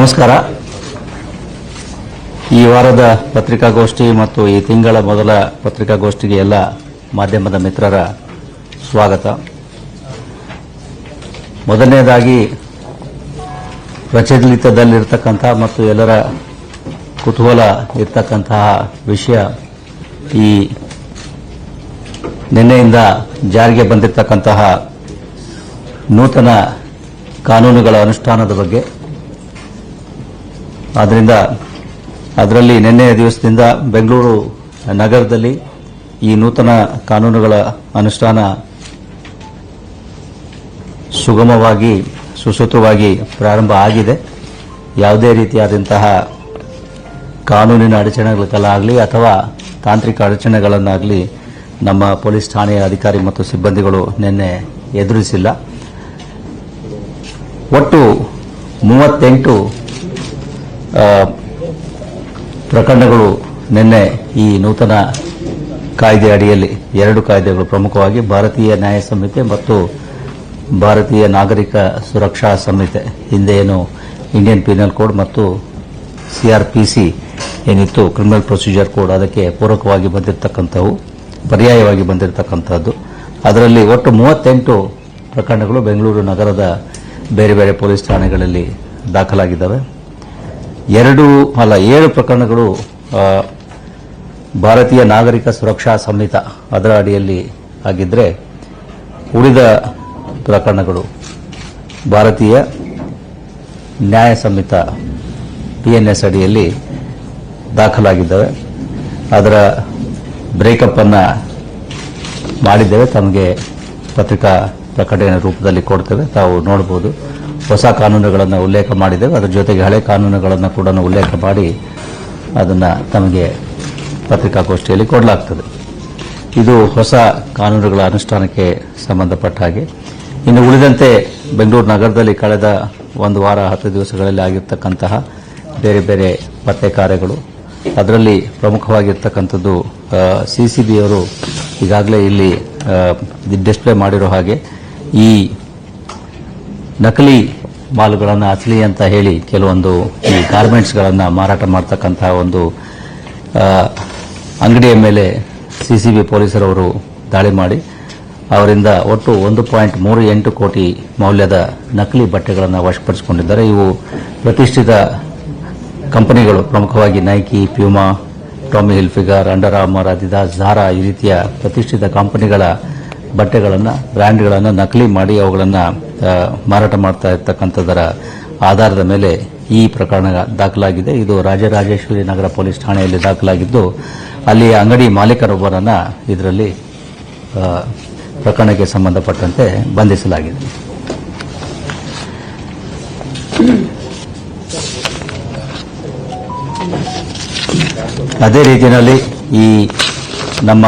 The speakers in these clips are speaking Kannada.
ನಮಸ್ಕಾರ. ಈ ವಾರದ ಪತ್ರಿಕಾಗೋಷ್ಠಿ ಮತ್ತು ಈ ತಿಂಗಳ ಮೊದಲ ಪತ್ರಿಕಾಗೋಷ್ಠಿಗೆ ಎಲ್ಲ ಮಾಧ್ಯಮದ ಮಿತ್ರರ ಸ್ವಾಗತ. ಮೊದಲನೇದಾಗಿ ಪ್ರಚಲಿತದಲ್ಲಿರ್ತಕ್ಕಂಥ ಮತ್ತು ಎಲ್ಲರ ಕುತೂಹಲ ಇರ್ತಕ್ಕಂತಹ ವಿಷಯ ಈ ನಿನ್ನೆಯಿಂದ ಜಾರಿಗೆ ಬಂದಿರತಕ್ಕಂತಹ ನೂತನ ಕಾನೂನುಗಳ ಅನುಷ್ಠಾನದ ಬಗ್ಗೆ. ಆದ್ದರಿಂದ ಅದರಲ್ಲಿ ನಿನ್ನೆಯ ದಿವಸದಿಂದ ಬೆಂಗಳೂರು ನಗರದಲ್ಲಿ ಈ ನೂತನ ಕಾನೂನುಗಳ ಅನುಷ್ಠಾನ ಸುಗಮವಾಗಿ ಸುಸೂತ್ರವಾಗಿ ಪ್ರಾರಂಭ ಆಗಿದೆ. ಯಾವುದೇ ರೀತಿಯಾದಂತಹ ಕಾನೂನಿನ ಅಡಚಣೆಗಳಾಗಲಿ ಅಥವಾ ತಾಂತ್ರಿಕ ಅಡಚಣೆಗಳನ್ನಾಗಲಿ ನಮ್ಮ ಪೊಲೀಸ್ ಠಾಣೆಯ ಅಧಿಕಾರಿ ಮತ್ತು ಸಿಬ್ಬಂದಿಗಳು ನಿನ್ನೆ ಎದುರಿಸಿಲ್ಲ. ಒಟ್ಟು 38 ಪ್ರಕರಣಗಳು ನಿನ್ನೆ ಈ ನೂತನ ಕಾಯ್ದೆ ಅಡಿಯಲ್ಲಿ 2 ಕಾಯ್ದೆಗಳು ಪ್ರಮುಖವಾಗಿ ಭಾರತೀಯ ನ್ಯಾಯ ಸಂಹಿತೆ ಮತ್ತು ಭಾರತೀಯ ನಾಗರಿಕ ಸುರಕ್ಷಾ ಸಂಹಿತೆ, ಹಿಂದೆ ಏನು ಇಂಡಿಯನ್ ಪೀನಲ್ ಕೋಡ್ ಮತ್ತು ಸಿಆರ್ಪಿಸಿ ಏನಿತ್ತು ಕ್ರಿಮಿನಲ್ ಪ್ರೊಸೀಜರ್ ಕೋಡ್, ಅದಕ್ಕೆ ಪೂರಕವಾಗಿ ಬಂದಿರತಕ್ಕಂಥವು, ಪರ್ಯಾಯವಾಗಿ ಬಂದಿರತಕ್ಕಂಥದ್ದು. ಅದರಲ್ಲಿ ಒಟ್ಟು 38 ಪ್ರಕರಣಗಳು ಬೆಂಗಳೂರು ನಗರದ ಬೇರೆ ಬೇರೆ ಪೊಲೀಸ್ ಠಾಣೆಗಳಲ್ಲಿ ದಾಖಲಾಗಿದ್ದಾವೆ. 7 ಪ್ರಕರಣಗಳು ಭಾರತೀಯ ನಾಗರಿಕ ಸುರಕ್ಷಾ ಸಂಹಿತ ಅದರ ಅಡಿಯಲ್ಲಿ ಆಗಿದ್ದರೆ, ಉಳಿದ ಪ್ರಕರಣಗಳು ಭಾರತೀಯ ನ್ಯಾಯ ಸಂಹಿತ PNS ಅಡಿಯಲ್ಲಿ ದಾಖಲಾಗಿದ್ದಾವೆ. ಅದರ ಬ್ರೇಕಪ್ ಅನ್ನು ಮಾಡಿದ್ದೇವೆ, ತಮಗೆ ಪತ್ರಿಕಾ ಪ್ರಕಟಣೆ ರೂಪದಲ್ಲಿ ಕೊಡ್ತೇವೆ, ತಾವು ನೋಡಬಹುದು. ಹೊಸ ಕಾನೂನುಗಳನ್ನು ಉಲ್ಲೇಖ ಮಾಡಿದ್ದೇವೆ, ಅದರ ಜೊತೆಗೆ ಹಳೆ ಕಾನೂನುಗಳನ್ನು ಕೂಡ ಉಲ್ಲೇಖ ಮಾಡಿ ಅದನ್ನು ತಮಗೆ ಪತ್ರಿಕಾಗೋಷ್ಠಿಯಲ್ಲಿ ಕೊಡಲಾಗ್ತದೆ. ಇದು ಹೊಸ ಕಾನೂನುಗಳ ಅನುಷ್ಠಾನಕ್ಕೆ ಸಂಬಂಧಪಟ್ಟ ಹಾಗೆ. ಇನ್ನು ಉಳಿದಂತೆ ಬೆಂಗಳೂರು ನಗರದಲ್ಲಿ ಕಳೆದ 1 ವಾರ 10 ದಿವಸಗಳಲ್ಲಿ ಆಗಿರ್ತಕ್ಕಂತಹ ಬೇರೆ ಬೇರೆ ಪತ್ತೆ ಕಾರ್ಯಗಳು, ಅದರಲ್ಲಿ ಪ್ರಮುಖವಾಗಿರ್ತಕ್ಕಂಥದ್ದು CCBಯವರು ಈಗಾಗಲೇ ಇಲ್ಲಿ ಡಿಸ್ಪ್ಲೇ ಮಾಡಿರೋ ಹಾಗೆ ಈ ನಕಲಿ ಮಾಲುಗಳನ್ನು ಅಸಲಿ ಅಂತ ಹೇಳಿ ಕೆಲವೊಂದು ಈ ಗಾರ್ಮೆಂಟ್ಸ್ಗಳನ್ನು ಮಾರಾಟ ಮಾಡ್ತಕ್ಕಂತಹ ಒಂದು ಅಂಗಡಿಯ ಮೇಲೆ CCB ಪೊಲೀಸರವರು ದಾಳಿ ಮಾಡಿ ಅವರಿಂದ ಒಟ್ಟು 1.38 ಕೋಟಿ ಮೌಲ್ಯದ ನಕಲಿ ಬಟ್ಟೆಗಳನ್ನು ವಶಪಡಿಸಿಕೊಂಡಿದ್ದಾರೆ. ಇವು ಪ್ರತಿಷ್ಠಿತ ಕಂಪನಿಗಳು, ಪ್ರಮುಖವಾಗಿ Nike, Puma, Tommy Hilfiger, Under Armour, Adidas, Zara ಈ ರೀತಿಯ ಪ್ರತಿಷ್ಠಿತ ಕಂಪನಿಗಳ ಬಟ್ಟೆಗಳನ್ನು, ಬ್ರ್ಯಾಂಡ್ಗಳನ್ನು ನಕಲಿ ಮಾಡಿ ಅವುಗಳನ್ನು ಮಾರಾಟ ಮಾಡ್ತಾ ಇರ್ತಕ್ಕಂಥದ್ದರ ಆಧಾರದ ಮೇಲೆ ಈ ಪ್ರಕರಣ ದಾಖಲಾಗಿದೆ. ಇದು ರಾಜರಾಜೇಶ್ವರಿ ನಗರ ಪೊಲೀಸ್ ಠಾಣೆಯಲ್ಲಿ ದಾಖಲಾಗಿದ್ದು, ಅಲ್ಲಿ ಅಂಗಡಿ ಮಾಲೀಕರೊಬ್ಬರನ್ನು ಇದರಲ್ಲಿ ಪ್ರಕರಣಕ್ಕೆ ಸಂಬಂಧಪಟ್ಟಂತೆ ಬಂಧಿಸಲಾಗಿದೆ. ಅದೇ ರೀತಿಯಲ್ಲಿ ಈ ನಮ್ಮ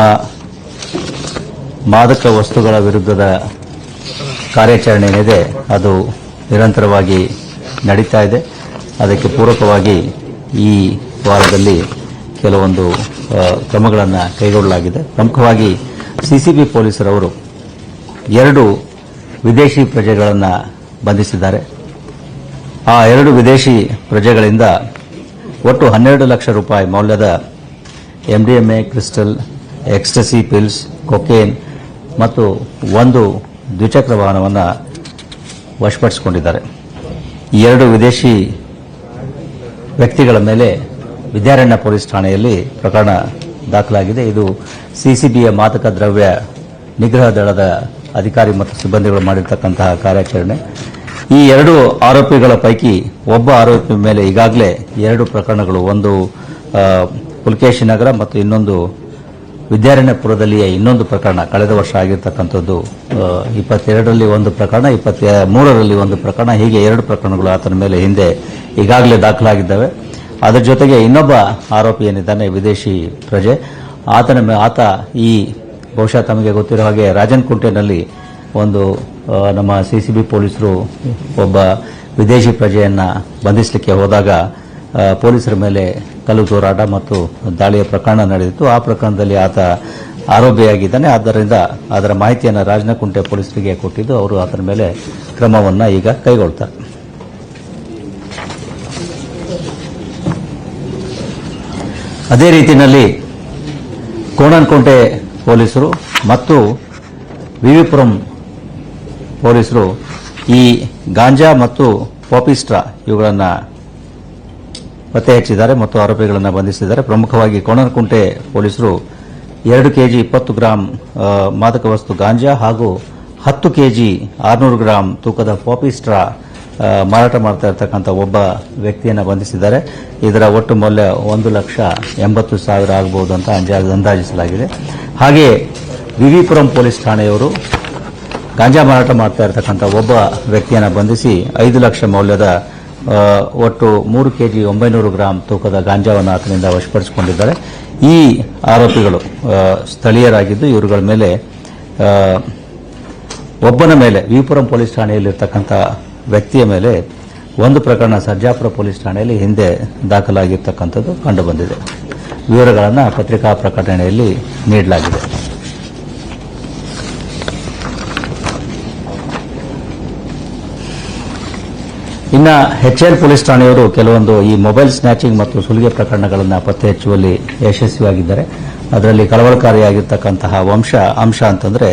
ಮಾದಕ ವಸ್ತುಗಳ ವಿರುದ್ಧದ ಕಾರ್ಯಾಚರಣೆ ಏನಿದೆ ಅದು ನಿರಂತರವಾಗಿ ನಡೀತಾ ಇದೆ. ಅದಕ್ಕೆ ಪೂರಕವಾಗಿ ಈ ವಾರದಲ್ಲಿ ಕೆಲವೊಂದು ಕ್ರಮಗಳನ್ನು ಕೈಗೊಳ್ಳಲಾಗಿದೆ. ಪ್ರಮುಖವಾಗಿ CCB ಪೊಲೀಸರವರು 2 ವಿದೇಶಿ ಪ್ರಜೆಗಳನ್ನು ಬಂಧಿಸಿದ್ದಾರೆ. ಆ 2 ವಿದೇಶಿ ಪ್ರಜೆಗಳಿಂದ ಒಟ್ಟು 12 ಲಕ್ಷ ರೂಪಾಯಿ ಮೌಲ್ಯದ MDMA, crystal, ecstasy pills, cocaine ಮತ್ತು 1 ದ್ವಿಚಕ್ರ ವಾಹನವನ್ನು ವಶಪಡಿಸಿಕೊಂಡಿದ್ದಾರೆ. ಈ 2 ವಿದೇಶಿ ವ್ಯಕ್ತಿಗಳ ಮೇಲೆ ವಿದ್ಯಾರಣ್ಯ ಪೊಲೀಸ್ ಠಾಣೆಯಲ್ಲಿ ಪ್ರಕರಣ ದಾಖಲಾಗಿದೆ. ಇದು CCBಯ ಮಾದಕ ದ್ರವ್ಯ ನಿಗ್ರಹ ದಳದ ಅಧಿಕಾರಿ ಮತ್ತು ಸಿಬ್ಬಂದಿಗಳು ಮಾಡಿರ್ತಕ್ಕಂತಹ ಕಾರ್ಯಾಚರಣೆ. ಈ 2 ಆರೋಪಿಗಳ ಪೈಕಿ ಒಬ್ಬ ಆರೋಪಿ ಮೇಲೆ ಈಗಾಗಲೇ 2 ಪ್ರಕರಣಗಳು, ಒಂದು ಪುಲಕೇಶಿ ನಗರ ಮತ್ತು ಇನ್ನೊಂದು ವಿದ್ಯಾರಣ್ಯಪುರದಲ್ಲಿಯೇ ಇನ್ನೊಂದು ಪ್ರಕರಣ ಕಳೆದ ವರ್ಷ ಆಗಿರ್ತಕ್ಕಂಥದ್ದು. 22ರಲ್ಲಿ 1 ಪ್ರಕರಣ, 23ರಲ್ಲಿ 1 ಪ್ರಕರಣ, ಹೀಗೆ 2 ಪ್ರಕರಣಗಳು ಆತನ ಮೇಲೆ ಹಿಂದೆ ಈಗಾಗಲೇ ದಾಖಲಾಗಿದ್ದಾವೆ. ಅದರ ಜೊತೆಗೆ ಇನ್ನೊಬ್ಬ ಆರೋಪಿ ಏನಿದ್ದಾನೆ, ವಿದೇಶಿ ಪ್ರಜೆ, ಆತ ಈ ಬಹುಶಃ ತಮಗೆ ಗೊತ್ತಿರೋ ಹಾಗೆ ರಾಜನಕುಂಟೆನಲ್ಲಿ ಒಂದು ನಮ್ಮ CCB ಪೊಲೀಸರು ಒಬ್ಬ ವಿದೇಶಿ ಪ್ರಜೆಯನ್ನು ಬಂಧಿಸಲಿಕ್ಕೆ ಹೋದಾಗ ಪೊಲೀಸರ ಮೇಲೆ ಕಲ್ಲು ತೂರಾಟ ಮತ್ತು ದಾಳಿಯ ಪ್ರಕರಣ ನಡೆದಿತ್ತು. ಆ ಪ್ರಕರಣದಲ್ಲಿ ಆತ ಆರೋಪಿಯಾಗಿದ್ದಾನೆ. ಆದ್ದರಿಂದ ಅದರ ಮಾಹಿತಿಯನ್ನು ರಾಜನಕುಂಟೆ ಪೊಲೀಸರಿಗೆ ಕೊಟ್ಟಿದ್ದು ಅವರು ಆತನ ಮೇಲೆ ಕ್ರಮವನ್ನು ಈಗ ಕೈಗೊಳ್ತಾರೆ. ಅದೇ ರೀತಿಯಲ್ಲಿ ಕೋಣನಕುಂಟೆ ಪೊಲೀಸರು ಮತ್ತು ವಿವಿಪುರಂ ಪೊಲೀಸರು ಈ ಗಾಂಜಾ ಮತ್ತು ಪಾಪಿಸ್ಟ್ರಾ ಇವುಗಳನ್ನು ಪತ್ತೆ ಹಚ್ಚಿದ್ದಾರೆ ಮತ್ತು ಆರೋಪಿಗಳನ್ನು ಬಂಧಿಸಿದ್ದಾರೆ. ಪ್ರಮುಖವಾಗಿ ಕೋಣನಕುಂಟೆ ಪೊಲೀಸರು 2 ಕೆಜಿ 20 ಗ್ರಾಂ ಮಾದಕ ವಸ್ತು ಗಾಂಜಾ ಹಾಗೂ 10 ಕೆಜಿ 600 ಗ್ರಾಂ ತೂಕದ ಪಾಪಿಸ್ಟ್ರಾ ಮಾರಾಟ ಮಾಡ್ತಾ ಇರತಕ್ಕಂಥ ಒಬ್ಬ ವ್ಯಕ್ತಿಯನ್ನು ಬಂಧಿಸಿದ್ದಾರೆ. ಇದರ ಒಟ್ಟು ಮೌಲ್ಯ 1,80,000 ಆಗಬಹುದು ಅಂತ ಅಂದಾಜಿಸಲಾಗಿದೆ. ಹಾಗೆ ವಿವಿಪುರಂ ಪೊಲೀಸ್ ಠಾಣೆಯವರು ಗಾಂಜಾ ಮಾರಾಟ ಮಾಡ್ತಾ ಇರತಕ್ಕಂಥ ಒಬ್ಬ ವ್ಯಕ್ತಿಯನ್ನು ಬಂಧಿಸಿ 5 ಲಕ್ಷ ಮೌಲ್ಯದ ಒಟ್ಟು 3 ಕೆಜಿ 900 ಗ್ರಾಂ ತೂಕದ ಗಾಂಜಾವನ್ನು ಆತನಿಂದ ವಶಪಡಿಸಿಕೊಂಡಿದ್ದಾರೆ. ಈ ಆರೋಪಿಗಳು ಸ್ಥಳೀಯರಾಗಿದ್ದು ಇವರುಗಳ ಮೇಲೆ ಒಬ್ಬನ ಮೇಲೆ ವಿವಿಪುರಂ ಪೊಲೀಸ್ ಠಾಣೆಯಲ್ಲಿರ್ತಕ್ಕಂಥ ವ್ಯಕ್ತಿಯ ಮೇಲೆ ಒಂದು ಪ್ರಕರಣ ಸರ್ಜಾಪುರ ಪೊಲೀಸ್ ಠಾಣೆಯಲ್ಲಿ ಹಿಂದೆ ದಾಖಲಾಗಿರ್ತಕ್ಕಂಥದ್ದು ಕಂಡುಬಂದಿದೆ. ವಿವರಗಳನ್ನು ಪತ್ರಿಕಾ ಪ್ರಕಟಣೆಯಲ್ಲಿ ನೀಡಲಾಗಿದೆ. ಇನ್ನು HL ಪೊಲೀಸ್ ಠಾಣೆಯವರು ಕೆಲವೊಂದು ಈ ಮೊಬೈಲ್ ಸ್ನ್ಯಾಚಿಂಗ್ ಮತ್ತು ಸುಲಿಗೆ ಪ್ರಕರಣಗಳನ್ನು ಪತ್ತೆ ಹಚ್ಚುವಲ್ಲಿ ಯಶಸ್ವಿಯಾಗಿದ್ದಾರೆ. ಅದರಲ್ಲಿ ಕಳವಳಕಾರಿಯಾಗಿರ್ತಕ್ಕಂತಹ ಅಂಶ ಅಂತಂದ್ರೆ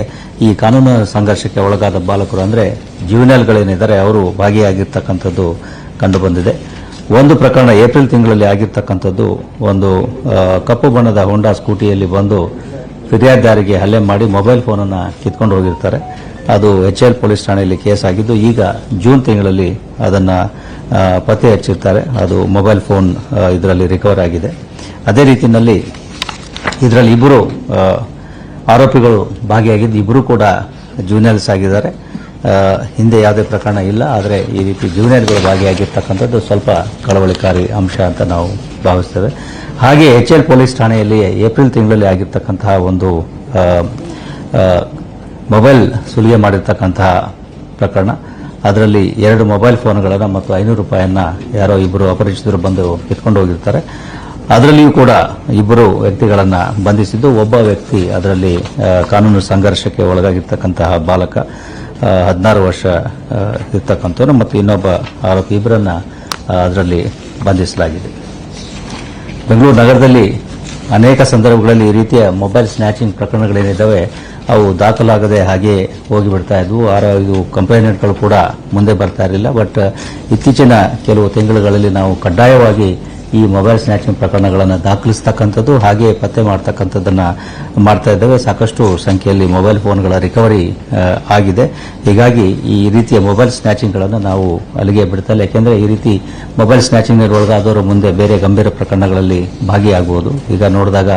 ಈ ಕಾನೂನು ಸಂಘರ್ಷಕ್ಕೆ ಒಳಗಾದ ಬಾಲಕರು ಅಂದ್ರೆ ಜುವೆನೈಲ್ಗಳೇನಿದ್ದಾರೆ ಅವರು ಭಾಗಿಯಾಗಿರ್ತಕ್ಕಂಥದ್ದು ಕಂಡುಬಂದಿದೆ. ಒಂದು ಪ್ರಕರಣ ಏಪ್ರಿಲ್ ತಿಂಗಳಲ್ಲಿ ಆಗಿರ್ತಕ್ಕಂಥದ್ದು. ಒಂದು ಕಪ್ಪು ಬಣ್ಣದ ಹೋಂಡಾ ಸ್ಕೂಟಿಯಲ್ಲಿ ಬಂದು ಫಿರ್ಯಾದಿದಾರಿಗೆ ಹಲ್ಲೆ ಮಾಡಿ ಮೊಬೈಲ್ ಫೋನನ್ನು ಕಿತ್ಕೊಂಡು ಹೋಗಿರ್ತಾರೆ. ಅದು HL ಪೊಲೀಸ್ ಠಾಣೆಯಲ್ಲಿ ಕೇಸ್ ಆಗಿದ್ದು ಈಗ ಜೂನ್ ತಿಂಗಳಲ್ಲಿ ಅದನ್ನು ಪತ್ತೆ ಹಚ್ಚಿರ್ತಾರೆ. ಅದು ಮೊಬೈಲ್ ಫೋನ್ ಇದರಲ್ಲಿ ರಿಕವರ್ ಆಗಿದೆ. ಅದೇ ರೀತಿಯಲ್ಲಿ ಇದರಲ್ಲಿ ಇಬ್ಬರು ಆರೋಪಿಗಳು ಭಾಗಿಯಾಗಿದ್ದು ಇಬ್ಬರು ಕೂಡ ಜುವೆನೈಲ್ಸ್ ಆಗಿದ್ದಾರೆ. ಹಿಂದೆ ಯಾವುದೇ ಪ್ರಕರಣ ಇಲ್ಲ. ಆದರೆ ಈ ರೀತಿ ಜುವೆನೈಲ್ಗಳು ಭಾಗಿಯಾಗಿರ್ತಕ್ಕಂಥದ್ದು ಸ್ವಲ್ಪ ಕಳವಳಕಾರಿ ಅಂಶ ಅಂತ ನಾವು ಭಾವಿಸ್ತೇವೆ. ಹಾಗೆ HL ಪೊಲೀಸ್ ಠಾಣೆಯಲ್ಲಿ ಏಪ್ರಿಲ್ ತಿಂಗಳಲ್ಲಿ ಆಗಿರ್ತಕ್ಕಂತಹ ಒಂದು ಮೊಬೈಲ್ ಸುಲಿಗೆ ಮಾಡಿರ್ತಕ್ಕಂತಹ ಪ್ರಕರಣ. ಅದರಲ್ಲಿ 2 ಮೊಬೈಲ್ ಫೋನ್ಗಳನ್ನು ಮತ್ತು 500 ರೂಪಾಯಿಯನ್ನು ಯಾರೋ ಇಬ್ಬರು ಅಪರಿಚಿತರು ಬಂದು ಕಿತ್ಕೊಂಡು ಹೋಗಿರ್ತಾರೆ. ಅದರಲ್ಲಿಯೂ ಕೂಡ ಇಬ್ಬರು ವ್ಯಕ್ತಿಗಳನ್ನು ಬಂಧಿಸಿದ್ದು. ಒಬ್ಬ ವ್ಯಕ್ತಿ ಅದರಲ್ಲಿ ಕಾನೂನು ಸಂಘರ್ಷಕ್ಕೆ ಒಳಗಾಗಿರ್ತಕ್ಕಂತಹ ಬಾಲಕ 16 ವರ್ಷ ಇರ್ತಕ್ಕಂಥವನು ಮತ್ತು ಇನ್ನೊಬ್ಬ ಆರೋಪಿ ಇಬ್ಬರನ್ನ ಅದರಲ್ಲಿ ಬಂಧಿಸಲಾಗಿದೆ. ಬೆಂಗಳೂರು ನಗರದಲ್ಲಿ ಅನೇಕ ಸಂದರ್ಭಗಳಲ್ಲಿ ಈ ರೀತಿಯ ಮೊಬೈಲ್ ಸ್ನ್ಯಾಚಿಂಗ್ ಪ್ರಕರಣಗಳೇನಿದ್ದಾವೆ ಅವು ದಾಖಲಾಗದೆ ಹಾಗೆ ಹೋಗಿಬಿಡ್ತಾ ಇದ್ವು. ಇದು ಕಂಪ್ಲೇಂಟ್ಗಳು ಕೂಡ ಮುಂದೆ ಬರ್ತಾ ಇರಲಿಲ್ಲ. ಬಟ್ ಇತ್ತೀಚಿನ ಕೆಲವು ತಿಂಗಳುಗಳಲ್ಲಿ ನಾವು ಕಡ್ಡಾಯವಾಗಿ ಈ ಮೊಬೈಲ್ ಸ್ನ್ಯಾಚಿಂಗ್ ಪ್ರಕರಣಗಳನ್ನು ದಾಖಲಿಸತಕ್ಕಂಥದ್ದು ಹಾಗೆ ಪತ್ತೆ ಮಾಡತಕ್ಕಂಥದ್ದನ್ನು ಮಾಡ್ತಾ ಇದ್ದೇವೆ. ಸಾಕಷ್ಟು ಸಂಖ್ಯೆಯಲ್ಲಿ ಮೊಬೈಲ್ ಫೋನ್ಗಳ ರಿಕವರಿ ಆಗಿದೆ. ಹೀಗಾಗಿ ಈ ರೀತಿಯ ಮೊಬೈಲ್ ಸ್ನ್ಯಾಚಿಂಗ್ಗಳನ್ನು ನಾವು ಅಲ್ಲಿಗೆ ಬಿಡ್ತಲ್ಲ. ಯಾಕೆಂದರೆ ಈ ರೀತಿ ಮೊಬೈಲ್ ಸ್ನ್ಯಾಚಿಂಗ್ ಒಳಗಾದವರು ಮುಂದೆ ಬೇರೆ ಗಂಭೀರ ಪ್ರಕರಣಗಳಲ್ಲಿ ಭಾಗಿಯಾಗಬಹುದು. ಈಗ ನೋಡಿದಾಗ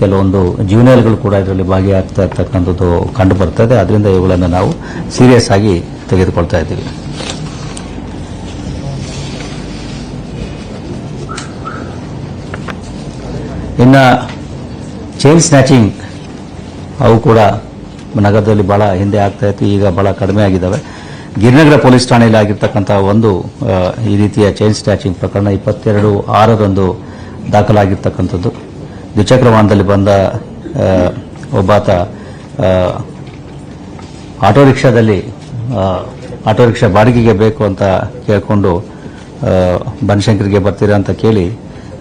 ಕೆಲವೊಂದು ಜುವೆನೈಲ್ಗಳು ಕೂಡ ಇದರಲ್ಲಿ ಭಾಗಿಯಾಗ್ತಾ ಇರ್ತಕ್ಕಂಥದ್ದು ಕಂಡು ಬರ್ತದೆ. ಅದರಿಂದ ಇವುಗಳನ್ನು ನಾವು ಸೀರಿಯಸ್ ಆಗಿ ತೆಗೆದುಕೊಳ್ತಾ ಇದ್ದೀವಿ. ಇನ್ನು ಚೈನ್ ಸ್ನ್ಯಾಚಿಂಗ್ ಅವು ಕೂಡ ನಗರದಲ್ಲಿ ಬಹಳ ಹಿಂದೆ ಆಗ್ತಾ ಇತ್ತು. ಈಗ ಬಹಳ ಕಡಿಮೆ ಆಗಿದ್ದಾವೆ. ಗಿರಿನಗರ ಪೊಲೀಸ್ ಠಾಣೆಯಲ್ಲಿ ಆಗಿರ್ತಕ್ಕಂತಹ ಒಂದು ಈ ರೀತಿಯ ಚೈನ್ ಸ್ನ್ಯಾಚಿಂಗ್ ಪ್ರಕರಣ 22/6 ದಾಖಲಾಗಿರ್ತಕ್ಕಂಥದ್ದು. ದ್ವಿಚಕ್ರ ವಾಹನದಲ್ಲಿ ಬಂದ ಒಬ್ಬಾತ ಆಟೋ ರಿಕ್ಷಾ ಬಾಡಿಗೆಗೆ ಬೇಕು ಅಂತ ಕೇಳಿಕೊಂಡು ಬನಶಂಕರಿಗೆ ಬರ್ತೀರಾ ಅಂತ ಕೇಳಿ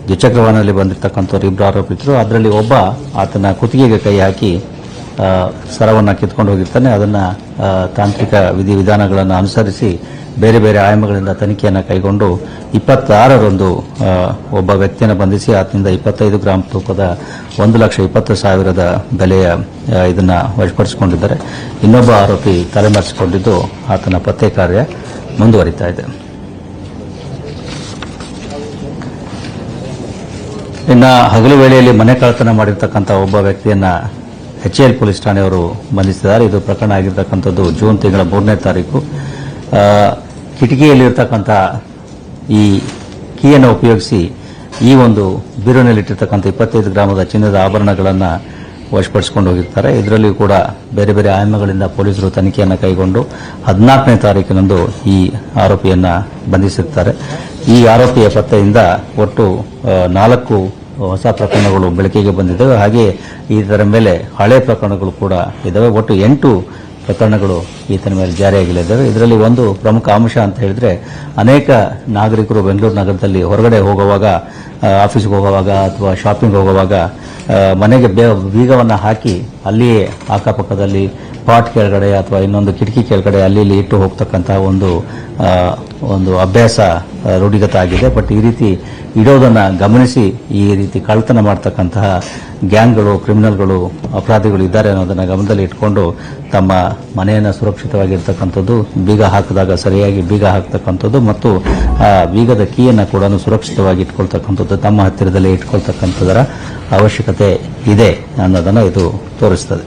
ದ್ವಿಚಕ್ರ ವಾಹನದಲ್ಲಿ ಬಂದಿರತಕ್ಕಂಥವ್ರು ಇಬ್ಬರು ಆರೋಪಿತರು. ಅದರಲ್ಲಿ ಒಬ್ಬ ಆತನ ಕುತ್ತಿಗೆಗೆ ಕೈ ಹಾಕಿ ಸರವನ್ನು ಕಿತ್ಕೊಂಡು ಹೋಗಿರ್ತಾನೆ. ಅದನ್ನು ತಾಂತ್ರಿಕ ವಿಧಿವಿಧಾನಗಳನ್ನು ಅನುಸರಿಸಿ ಬೇರೆ ಬೇರೆ ಆಯಾಮಗಳಿಂದ ತನಿಖೆಯನ್ನು ಕೈಗೊಂಡು 26ರಂದು ಒಬ್ಬ ವ್ಯಕ್ತಿಯನ್ನು ಬಂಧಿಸಿ ಆತನಿಂದ 25 ಗ್ರಾಂ ತೂಕದ 1,20,000 ಬೆಲೆಯ ಇದನ್ನು ವಶಪಡಿಸಿಕೊಂಡಿದ್ದಾರೆ. ಇನ್ನೊಬ್ಬ ಆರೋಪಿ ತಲೆಮರೆಸಿಕೊಂಡಿದ್ದು ಆತನ ಪತ್ತೆ ಕಾರ್ಯ ಮುಂದುವರಿತಾ ಇದೆ. ಇನ್ನು ಹಗಲು ವೇಳೆಯಲ್ಲಿ ಮನೆ ಕಳ್ಳತನ ಮಾಡಿರ್ತಕ್ಕಂಥ ಒಬ್ಬ ವ್ಯಕ್ತಿಯನ್ನ HL ಪೊಲೀಸ್ ಠಾಣೆಯವರು ಬಂಧಿಸಿದ್ದಾರೆ. ಇದು ಪ್ರಕರಣ ಆಗಿರ್ತಕ್ಕಂಥದ್ದು ಜೂನ್ ತಿಂಗಳ 3ನೇ ತಾರೀಕು. ಕಿಟಕಿಯಲ್ಲಿರ್ತಕ್ಕಂಥ ಈ ಕೀಯನ್ನು ಉಪಯೋಗಿಸಿ ಈ ಒಂದು ಬೀರುನಲ್ಲಿಟ್ಟಿರ್ತಕ್ಕಂಥ 25 ಗ್ರಾಮದ ಚಿನ್ನದ ಆಭರಣಗಳನ್ನು ವಶಪಡಿಸಿಕೊಂಡು ಹೋಗಿರ್ತಾರೆ. ಇದರಲ್ಲಿಯೂ ಕೂಡ ಬೇರೆ ಬೇರೆ ಆಯಾಮಗಳಿಂದ ಪೊಲೀಸರು ತನಿಖೆಯನ್ನು ಕೈಗೊಂಡು 14ನೇ ತಾರೀಕಿನಂದು ಈ ಆರೋಪಿಯನ್ನು ಬಂಧಿಸಿರ್ತಾರೆ. ಈ ಆರೋಪಿಯ ಪತ್ತೆಯಿಂದ ಒಟ್ಟು 4 ಹೊಸ ಪ್ರಕರಣಗಳು ಬೆಳಕಿಗೆ ಬಂದಿದ್ದಾವೆ. ಹಾಗೆ ಇದರ ಮೇಲೆ ಹಳೆ ಪ್ರಕರಣಗಳು ಕೂಡ ಇದ್ದಾವೆ. ಒಟ್ಟು 8 ಪ್ರಕರಣಗಳು ಈತನ ಮೇಲೆ ಜಾರಿಯಾಗಲಿದ್ದಾವೆ. ಇದರಲ್ಲಿ ಒಂದು ಪ್ರಮುಖ ಅಂಶ ಅಂತ ಹೇಳಿದ್ರೆ, ಅನೇಕ ನಾಗರಿಕರು ಬೆಂಗಳೂರು ನಗರದಲ್ಲಿ ಹೊರಗಡೆ ಹೋಗುವಾಗ, ಆಫೀಸ್ಗೆ ಹೋಗುವಾಗ ಅಥವಾ ಶಾಪಿಂಗ್ ಹೋಗುವಾಗ ಮನೆಗೆ ಬೀಗವನ್ನು ಹಾಕಿ ಅಲ್ಲಿಯೇ ಅಕ್ಕಪಕ್ಕದಲ್ಲಿ ಪಾಟ್ ಕೆಳಗಡೆ ಅಥವಾ ಇನ್ನೊಂದು ಕಿಟಕಿ ಕೆಳಗಡೆ ಅಲ್ಲಿ ಇಲ್ಲಿ ಇಟ್ಟು ಹೋಗ್ತಕ್ಕಂತಹ ಒಂದು ಅಭ್ಯಾಸ ರೂಢಿಗತ ಆಗಿದೆ. ಬಟ್ ಈ ರೀತಿ ಇಡೋದನ್ನು ಗಮನಿಸಿ ಈ ರೀತಿ ಕಳ್ಳತನ ಮಾಡ್ತಕ್ಕಂತಹ ಗ್ಯಾಂಗ್ಗಳು, ಕ್ರಿಮಿನಲ್ಗಳು, ಅಪರಾಧಿಗಳು ಇದ್ದಾರೆ ಅನ್ನೋದನ್ನು ಗಮನದಲ್ಲಿ ಇಟ್ಕೊಂಡು ತಮ್ಮ ಮನೆಯನ್ನು ಸುರಕ್ಷಿತವಾಗಿರ್ತಕ್ಕಂಥದ್ದು, ಬೀಗ ಹಾಕಿದಾಗ ಸರಿಯಾಗಿ ಬೀಗ ಹಾಕ್ತಕ್ಕಂಥದ್ದು ಮತ್ತು ಆ ಬೀಗದ ಕೀಯನ್ನು ಕೂಡ ಸುರಕ್ಷಿತವಾಗಿ ಇಟ್ಕೊಳ್ತಕ್ಕಂಥದ್ದು, ತಮ್ಮ ಹತ್ತಿರದಲ್ಲೇ ಇಟ್ಕೊಳ್ತಕ್ಕಂಥದ್ದರ ಅವಶ್ಯಕತೆ ಇದೆ ಅನ್ನೋದನ್ನು ಇದು ತೋರಿಸ್ತದೆ.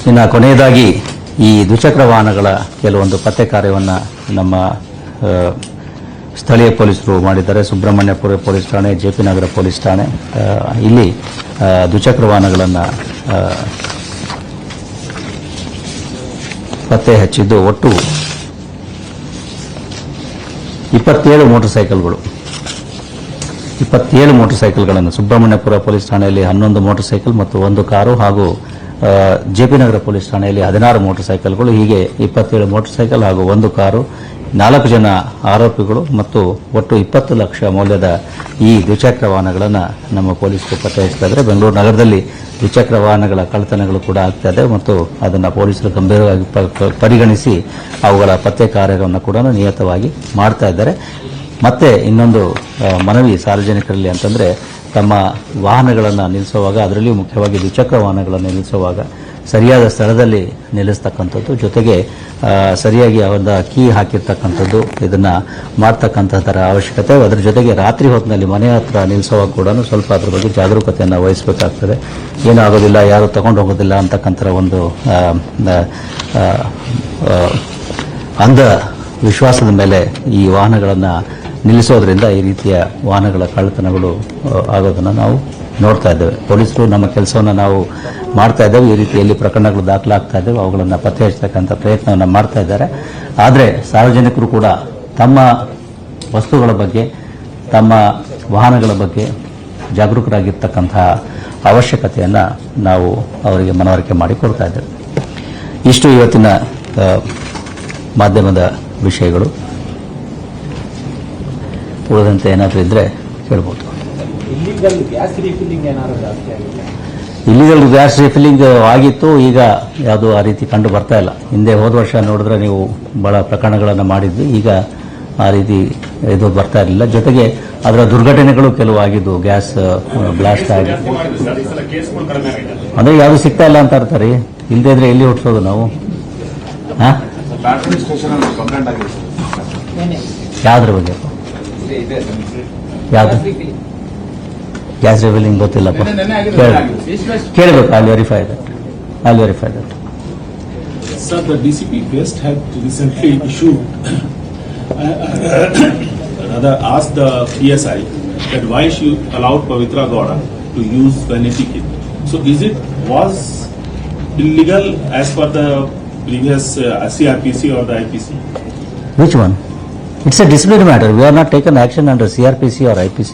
ಇನ್ನು ಕೊನೆಯದಾಗಿ ಈ ದ್ವಿಚಕ್ರ ವಾಹನಗಳ ಕೆಲವೊಂದು ಪತ್ತೆ ಕಾರ್ಯವನ್ನು ನಮ್ಮ ಸ್ಥಳೀಯ ಪೊಲೀಸರು ಮಾಡಿದ್ದಾರೆ. ಸುಬ್ರಹ್ಮಣ್ಯಪುರ ಪೊಲೀಸ್ ಠಾಣೆ, ಜೆಪಿ ನಗರ ಪೊಲೀಸ್ ಠಾಣೆ, ಇಲ್ಲಿ ದ್ವಿಚಕ್ರ ವಾಹನಗಳನ್ನು ಪತ್ತೆ ಹಚ್ಚಿದ್ದು ಒಟ್ಟು 27 ಮೋಟಾರ್ ಸೈಕಲ್ಗಳನ್ನು ಸುಬ್ರಹ್ಮಣ್ಯಪುರ ಪೊಲೀಸ್ ಠಾಣೆಯಲ್ಲಿ 11 ಮೋಟಾರ್ ಸೈಕಲ್ ಮತ್ತು 1 ಕಾರು ಹಾಗೂ ಜೆಪಿ ನಗರ ಪೊಲೀಸ್ ಠಾಣೆಯಲ್ಲಿ 16 ಮೋಟಾರ್ ಸೈಕಲ್ಗಳು, ಹೀಗೆ 27 ಮೋಟಾರ್ ಸೈಕಲ್ ಹಾಗೂ 1 ಕಾರು, 4 ಜನ ಆರೋಪಿಗಳು ಮತ್ತು ಒಟ್ಟು 20 ಲಕ್ಷ ಮೌಲ್ಯದ ಈ ದ್ವಿಚಕ್ರ ವಾಹನಗಳನ್ನು ನಮ್ಮ ಪೊಲೀಸರು ಪತ್ತೆ ಹಚ್ತಾ ಇದ್ದಾರೆ. ಬೆಂಗಳೂರು ನಗರದಲ್ಲಿ ದ್ವಿಚಕ್ರ ವಾಹನಗಳ ಕಳ್ಳತನಗಳು ಕೂಡ ಆಗ್ತಾ ಇದೆ ಮತ್ತು ಅದನ್ನು ಪೊಲೀಸರು ಗಂಭೀರವಾಗಿ ಪರಿಗಣಿಸಿ ಅವುಗಳ ಪತ್ತೆ ಕಾರ್ಯವನ್ನು ಕೂಡ ನಿಯತವಾಗಿ ಮಾಡ್ತಾ ಇದ್ದಾರೆ. ಮತ್ತೆ ಇನ್ನೊಂದು ಮನವಿ ಸಾರ್ವಜನಿಕರಲ್ಲಿ ಅಂತಂದರೆ, ತಮ್ಮ ವಾಹನಗಳನ್ನು ನಿಲ್ಲಿಸುವಾಗ, ಅದರಲ್ಲಿಯೂ ಮುಖ್ಯವಾಗಿ ದ್ವಿಚಕ್ರ ವಾಹನಗಳನ್ನು ನಿಲ್ಲಿಸುವಾಗ ಸರಿಯಾದ ಸ್ಥಳದಲ್ಲಿ ನಿಲ್ಲಿಸ್ತಕ್ಕಂಥದ್ದು, ಜೊತೆಗೆ ಸರಿಯಾಗಿ ಅವರ ಕೀ ಹಾಕಿರ್ತಕ್ಕಂಥದ್ದು, ಇದನ್ನು ಮಾಡ್ತಕ್ಕಂಥದ್ದರ ಅವಶ್ಯಕತೆ. ಅದರ ಜೊತೆಗೆ ರಾತ್ರಿ ಹೊತ್ತಿನಲ್ಲಿ ಮನೆ ಹತ್ರ ನಿಲ್ಲಿಸುವಾಗ ಕೂಡ ಸ್ವಲ್ಪ ಅದರ ಬಗ್ಗೆ ಜಾಗರೂಕತೆಯನ್ನು ವಹಿಸಬೇಕಾಗ್ತದೆ. ಏನೂ ಆಗೋದಿಲ್ಲ, ಯಾರು ತಗೊಂಡು ಹೋಗೋದಿಲ್ಲ ಅಂತಕ್ಕಂಥ ಒಂದು ಅಂಧ ವಿಶ್ವಾಸದ ಮೇಲೆ ಈ ವಾಹನಗಳನ್ನು ನಿಲ್ಲಿಸೋದ್ರಿಂದ ಈ ರೀತಿಯ ವಾಹನಗಳ ಕಳ್ಳತನಗಳು ಆಗೋದನ್ನು ನಾವು ನೋಡ್ತಾ ಇದ್ದೇವೆ. ಪೊಲೀಸರು ನಮ್ಮ ಕೆಲಸವನ್ನು ನಾವು ಮಾಡ್ತಾ ಇದ್ದೇವೆ. ಈ ರೀತಿಯಲ್ಲಿ ಪ್ರಕರಣಗಳು ದಾಖಲಾಗ್ತಾ ಇದ್ದೇವೆ, ಅವುಗಳನ್ನು ಪತ್ತೆ ಹಚ್ಚತಕ್ಕಂಥ ಪ್ರಯತ್ನವನ್ನು ಮಾಡ್ತಾ ಇದ್ದಾರೆ. ಆದರೆ ಸಾರ್ವಜನಿಕರು ಕೂಡ ತಮ್ಮ ವಸ್ತುಗಳ ಬಗ್ಗೆ, ತಮ್ಮ ವಾಹನಗಳ ಬಗ್ಗೆ ಜಾಗರೂಕರಾಗಿರ್ತಕ್ಕಂತಹ ಅವಶ್ಯಕತೆಯನ್ನು ನಾವು ಅವರಿಗೆ ಮನವರಿಕೆ ಮಾಡಿಕೊಡ್ತಾ ಇದ್ದೇವೆ. ಇಷ್ಟು ಇವತ್ತಿನ ಮಾಧ್ಯಮದ ವಿಷಯಗಳು. ಉಳಿದಂತೆ ಏನಾದರೂ ಇದ್ದರೆ ಕೇಳ್ಬೋದು. ಇಲ್ಲಿಗಲ್ ಗ್ಯಾಸ್ ರೀಫಿಲ್ಲಿಂಗ್ ಏನಾದರೂ ಜಾಸ್ತಿ ಆಗಿದೆ? ಇಲ್ಲಿಗಲ್ ಗ್ಯಾಸ್ ರೀಫಿಲ್ಲಿಂಗ್ ಆಗಿತ್ತು, ಈಗ ಯಾವುದು ಆ ರೀತಿ ಕಂಡು ಬರ್ತಾ ಇಲ್ಲ. ಹಿಂದೆ ಹೋದ ವರ್ಷ ನೋಡಿದ್ರೆ ನೀವು ಬಹಳ ಪ್ರಕರಣಗಳನ್ನು ಮಾಡಿದ್ದು, ಈಗ ಆ ರೀತಿ ಇದು ಬರ್ತಾ ಇರಲಿಲ್ಲ. ಜೊತೆಗೆ ಅದರ ದುರ್ಘಟನೆಗಳು ಕೆಲವು ಆಗಿದ್ದು, ಗ್ಯಾಸ್ ಬ್ಲಾಸ್ಟ್ ಆಗಿ, ಅಂದರೆ ಯಾವುದು ಸಿಗ್ತಾ ಇಲ್ಲ ಅಂತ ಇರ್ತಾರೆ. ಇಲ್ಲದೇ ಇದ್ರೆ ಎಲ್ಲಿ ಹುಟ್ಟಿಸೋದು ನಾವು? ಯಾವುದ್ರ ಬಗ್ಗೆ? ಯಾವುದು ಗ್ಯಾಸ್ ರಿಫಿಲ್ಲಿಂಗ್ ಗೊತ್ತಿಲ್ಲಪ್ಪ, ಕೇಳಬೇಕು. I'll verify that. Sir, the DCP West had recently issued, rather asked the PSI that why she allowed Pavitra Gowda to use vanity kit. So was illegal as per the previous CRPC or the IPC? Which one? It's a disciplinary matter. We have not taken action under CRPC or IPC.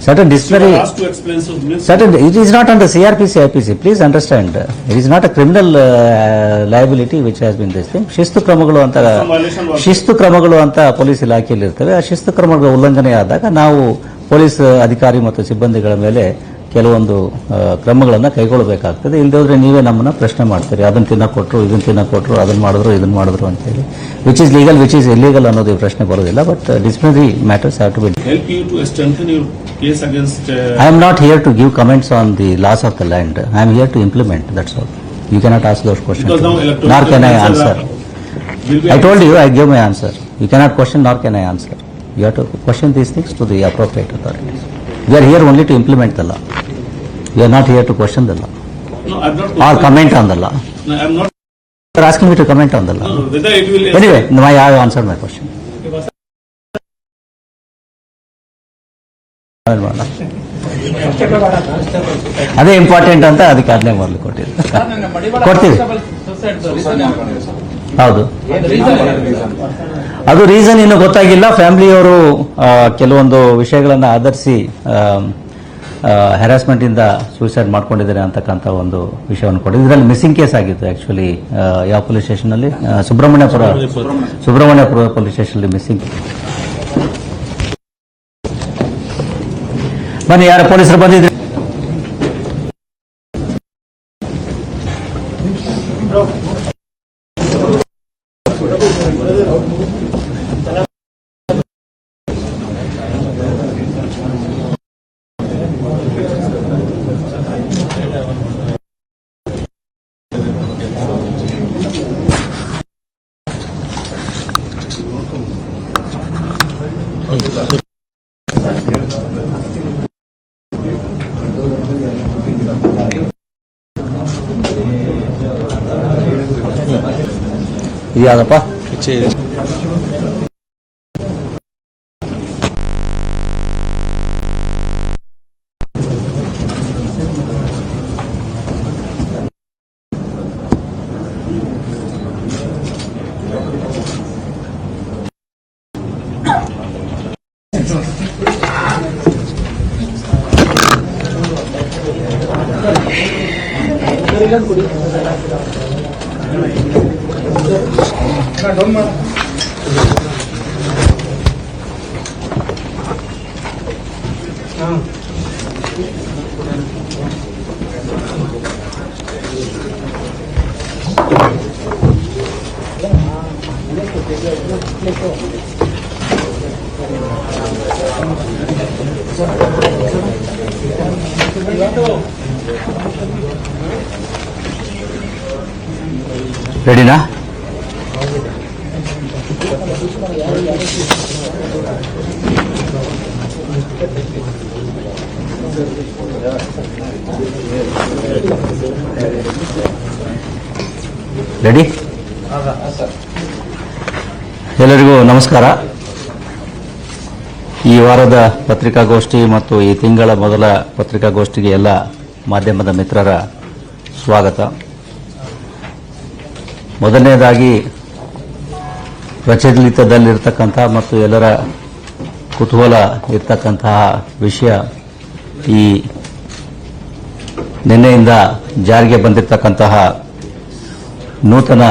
Certain disciplinary. So asked to explain so Certain. It is not under CRPC, IPC. Please understand. It is not a criminal liability which has been this thing. ಶಿಸ್ತು ಕ್ರಮಗಳು ಅಂತ ಪೊಲೀಸ್ ಇಲಾಖೆಯಲ್ಲಿ ಇರ್ತವೆ. ಆ ಶಿಸ್ತು ಕ್ರಮಗಳ ಉಲ್ಲಂಘನೆ ಆದಾಗ ನಾವು ಪೊಲೀಸ್ ಅಧಿಕಾರಿ ಮತ್ತು ಸಿಬ್ಬಂದಿಗಳ ಮೇಲೆ ಕೆಲವೊಂದು ಕ್ರಮಗಳನ್ನು ಕೈಗೊಳ್ಳಬೇಕಾಗ್ತದೆ. ಇಲ್ಲದೆ ನೀವೇ ನಮ್ಮನ್ನ ಪ್ರಶ್ನೆ ಮಾಡ್ತೀರಿ, ಅದನ್ನು ತಿನ್ನಕೊಟ್ರು, ಇದನ್ನು ತಿನ್ನಕೊಟ್ರು, ಅದನ್ನು ಮಾಡಿದ್ರು ಅಂತ ಹೇಳಿ. Which is legal, which is illegal ಅನ್ನೋದು ಈ ಪ್ರಶ್ನೆ ಬರೋದಿಲ್ಲ. But disciplinary matters have to be. Help you to strengthen your case against. I am not here to give comments on the laws of the land. I am here to implement. That's all. You cannot ask those questions. Nor can I answer. I told you, I gave my answer. You cannot question, nor can I answer. You have to question these things to the appropriate authorities. We are here only to implement the law. We are not here to question the law. No, I'm not. Or comment on the law. No, I'm not. You are asking me to comment on the law. No, whether it will. Anyway, I have answered my question. ಅದೇ ಇಂಪಾರ್ಟೆಂಟ್ ಅಂತ ಅದಕ್ಕೆ ಅದನ್ನೇ ಮೊದಲು ಕೊಡ್ತೀವಿ. ಹೌದು, ಅದು ರೀಸನ್ ಇನ್ನೂ ಗೊತ್ತಾಗಿಲ್ಲ. ಫ್ಯಾಮಿಲಿಯವರು ಕೆಲವೊಂದು ವಿಷಯಗಳನ್ನು ಆಧರಿಸಿ ಹ್ಯಾರಾಸ್ಮೆಂಟ್ ಇಂದ ಸೂಸೈಡ್ ಮಾಡ್ಕೊಂಡಿದ್ದಾರೆ ಅಂತಕ್ಕಂಥ ಒಂದು ವಿಷಯವನ್ನು ಕೊಡಿ. ಇದರಲ್ಲಿ ಮಿಸ್ಸಿಂಗ್ ಕೇಸ್ ಆಗಿತ್ತು ಆಕ್ಚುಲಿ. ಯಾವ ಪೊಲೀಸ್ ಸ್ಟೇಷನ್ ಅಲ್ಲಿ? ಸುಬ್ರಹ್ಮಣ್ಯಪುರ ಪೊಲೀಸ್ ಸ್ಟೇಷನ್ ಅಲ್ಲಿ ಮಿಸ್ಸಿಂಗ್. ಬನ್ನಿ, ಯಾರ ಪೊಲೀಸರು ಬಂದಿದ್ರು? ಇದ್ಯಾವುದಪ್ಪ? ರೆಡಿನಾ? ರೆಡಿ? ಎಲ್ಲರಿಗೂ ನಮಸ್ಕಾರ. ಈ ವಾರದ ಪತ್ರಿಕಾಗೋಷ್ಠಿ ಮತ್ತು ಈ ತಿಂಗಳ ಮೊದಲ ಪತ್ರಿಕಾಗೋಷ್ಠಿಗೆ ಎಲ್ಲ ಮಾಧ್ಯಮದ ಮಿತ್ರರ ಸ್ವಾಗತ. ಮೊದಲನೇದಾಗಿ ಪ್ರಚಲಿತದಲ್ಲಿರ್ತಕ್ಕಂಥ ಮತ್ತು ಎಲ್ಲರ ಕುತೂಹಲ ಇರ್ತಕ್ಕಂತಹ ವಿಷಯ ಈ ನಿನ್ನೆಯಿಂದ ಜಾರಿಗೆ ಬಂದಿರತಕ್ಕಂತಹ ನೂತನ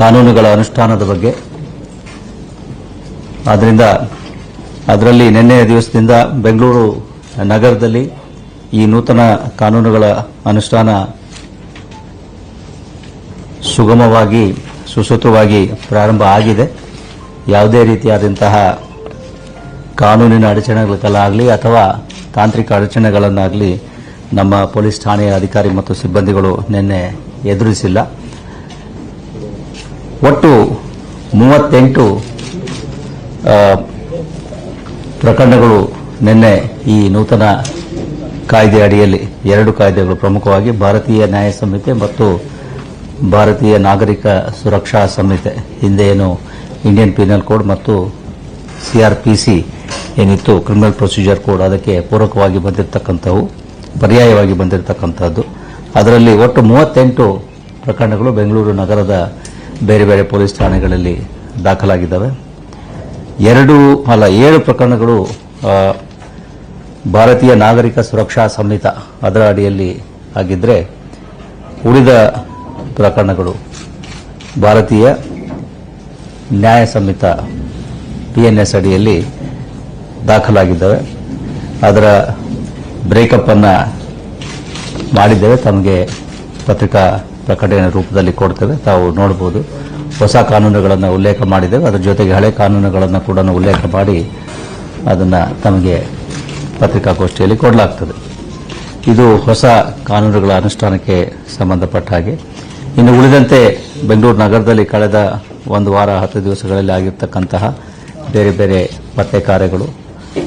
ಕಾನೂನುಗಳ ಅನುಷ್ಠಾನದ ಬಗ್ಗೆ. ಆದ್ದರಿಂದ ಅದರಲ್ಲಿ ನಿನ್ನೆಯ ದಿವಸದಿಂದ ಬೆಂಗಳೂರು ನಗರದಲ್ಲಿ ಈ ನೂತನ ಕಾನೂನುಗಳ ಅನುಷ್ಠಾನ ಸುಗಮವಾಗಿ ಸುಸೂತ್ರವಾಗಿ ಪ್ರಾರಂಭ ಆಗಿದೆ. ಯಾವುದೇ ರೀತಿಯಾದಂತಹ ಕಾನೂನಿನ ಅಡಚಣೆಗಳಾಗಲಿ ಅಥವಾ ತಾಂತ್ರಿಕ ಅಡಚಣೆಗಳನ್ನಾಗಲಿ ನಮ್ಮ ಪೊಲೀಸ್ ಠಾಣೆಯ ಅಧಿಕಾರಿ ಮತ್ತು ಸಿಬ್ಬಂದಿಗಳು ನಿನ್ನೆ ಎದುರಿಸಿಲ್ಲ. ಒಟ್ಟು 38 ಪ್ರಕರಣಗಳು ನಿನ್ನೆ ಈ ನೂತನ ಕಾಯ್ದೆ ಅಡಿಯಲ್ಲಿ 2 ಕಾಯ್ದೆಗಳು ಪ್ರಮುಖವಾಗಿ ಭಾರತೀಯ ನ್ಯಾಯ ಸಂಹಿತೆ ಮತ್ತು ಭಾರತೀಯ ನಾಗರಿಕ ಸುರಕ್ಷಾ ಸಂಹಿತೆ, ಹಿಂದೆ ಏನು ಇಂಡಿಯನ್ ಪೀನಲ್ ಕೋಡ್ ಮತ್ತು ಸಿಆರ್ಪಿಸಿ ಏನಿತ್ತು ಕ್ರಿಮಿನಲ್ ಪ್ರೊಸೀಜರ್ ಕೋಡ್, ಅದಕ್ಕೆ ಪೂರಕವಾಗಿ ಬಂದಿರತಕ್ಕಂಥವು, ಪರ್ಯಾಯವಾಗಿ ಬಂದಿರತಕ್ಕಂಥದ್ದು. ಅದರಲ್ಲಿ ಒಟ್ಟು 38 ಪ್ರಕರಣಗಳು ಬೆಂಗಳೂರು ನಗರದ ಬೇರೆ ಬೇರೆ ಪೊಲೀಸ್ ಠಾಣೆಗಳಲ್ಲಿ ದಾಖಲಾಗಿದ್ದಾವೆ. 7 ಪ್ರಕರಣಗಳು ಭಾರತೀಯ ನಾಗರಿಕ ಸುರಕ್ಷಾ ಸಂಹಿತ ಅದರ ಅಡಿಯಲ್ಲಿ ಆಗಿದ್ದರೆ, ಉಳಿದ ಪ್ರಕರಣಗಳು ಭಾರತೀಯ ನ್ಯಾಯ ಸಂಹಿತ PNS ಅಡಿಯಲ್ಲಿ ದಾಖಲಾಗಿದ್ದಾವೆ. ಅದರ ಬ್ರೇಕಪ್ ಅನ್ನು ಮಾಡಿದ್ದೇವೆ, ತಮಗೆ ಪತ್ರಿಕಾ ಪ್ರಕಟಣೆ ರೂಪದಲ್ಲಿ ಕೊಡ್ತೇವೆ, ತಾವು ನೋಡಬಹುದು. ಹೊಸ ಕಾನೂನುಗಳನ್ನು ಉಲ್ಲೇಖ ಮಾಡಿದ್ದೇವೆ, ಅದರ ಜೊತೆಗೆ ಹಳೆ ಕಾನೂನುಗಳನ್ನು ಕೂಡ ಉಲ್ಲೇಖ ಮಾಡಿ ಅದನ್ನು ತಮಗೆ ಪತ್ರಿಕಾಗೋಷ್ಠಿಯಲ್ಲಿ ಕೊಡಲಾಗ್ತದೆ. ಇದು ಹೊಸ ಕಾನೂನುಗಳ ಅನುಷ್ಠಾನಕ್ಕೆ ಸಂಬಂಧಪಟ್ಟ ಹಾಗೆ. ಇನ್ನು ಉಳಿದಂತೆ ಬೆಂಗಳೂರು ನಗರದಲ್ಲಿ ಕಳೆದ 1 ವಾರ 10 ದಿವಸಗಳಲ್ಲಿ ಆಗಿರ್ತಕ್ಕಂತಹ ಬೇರೆ ಬೇರೆ ಪತ್ತೆ ಕಾರ್ಯಗಳು,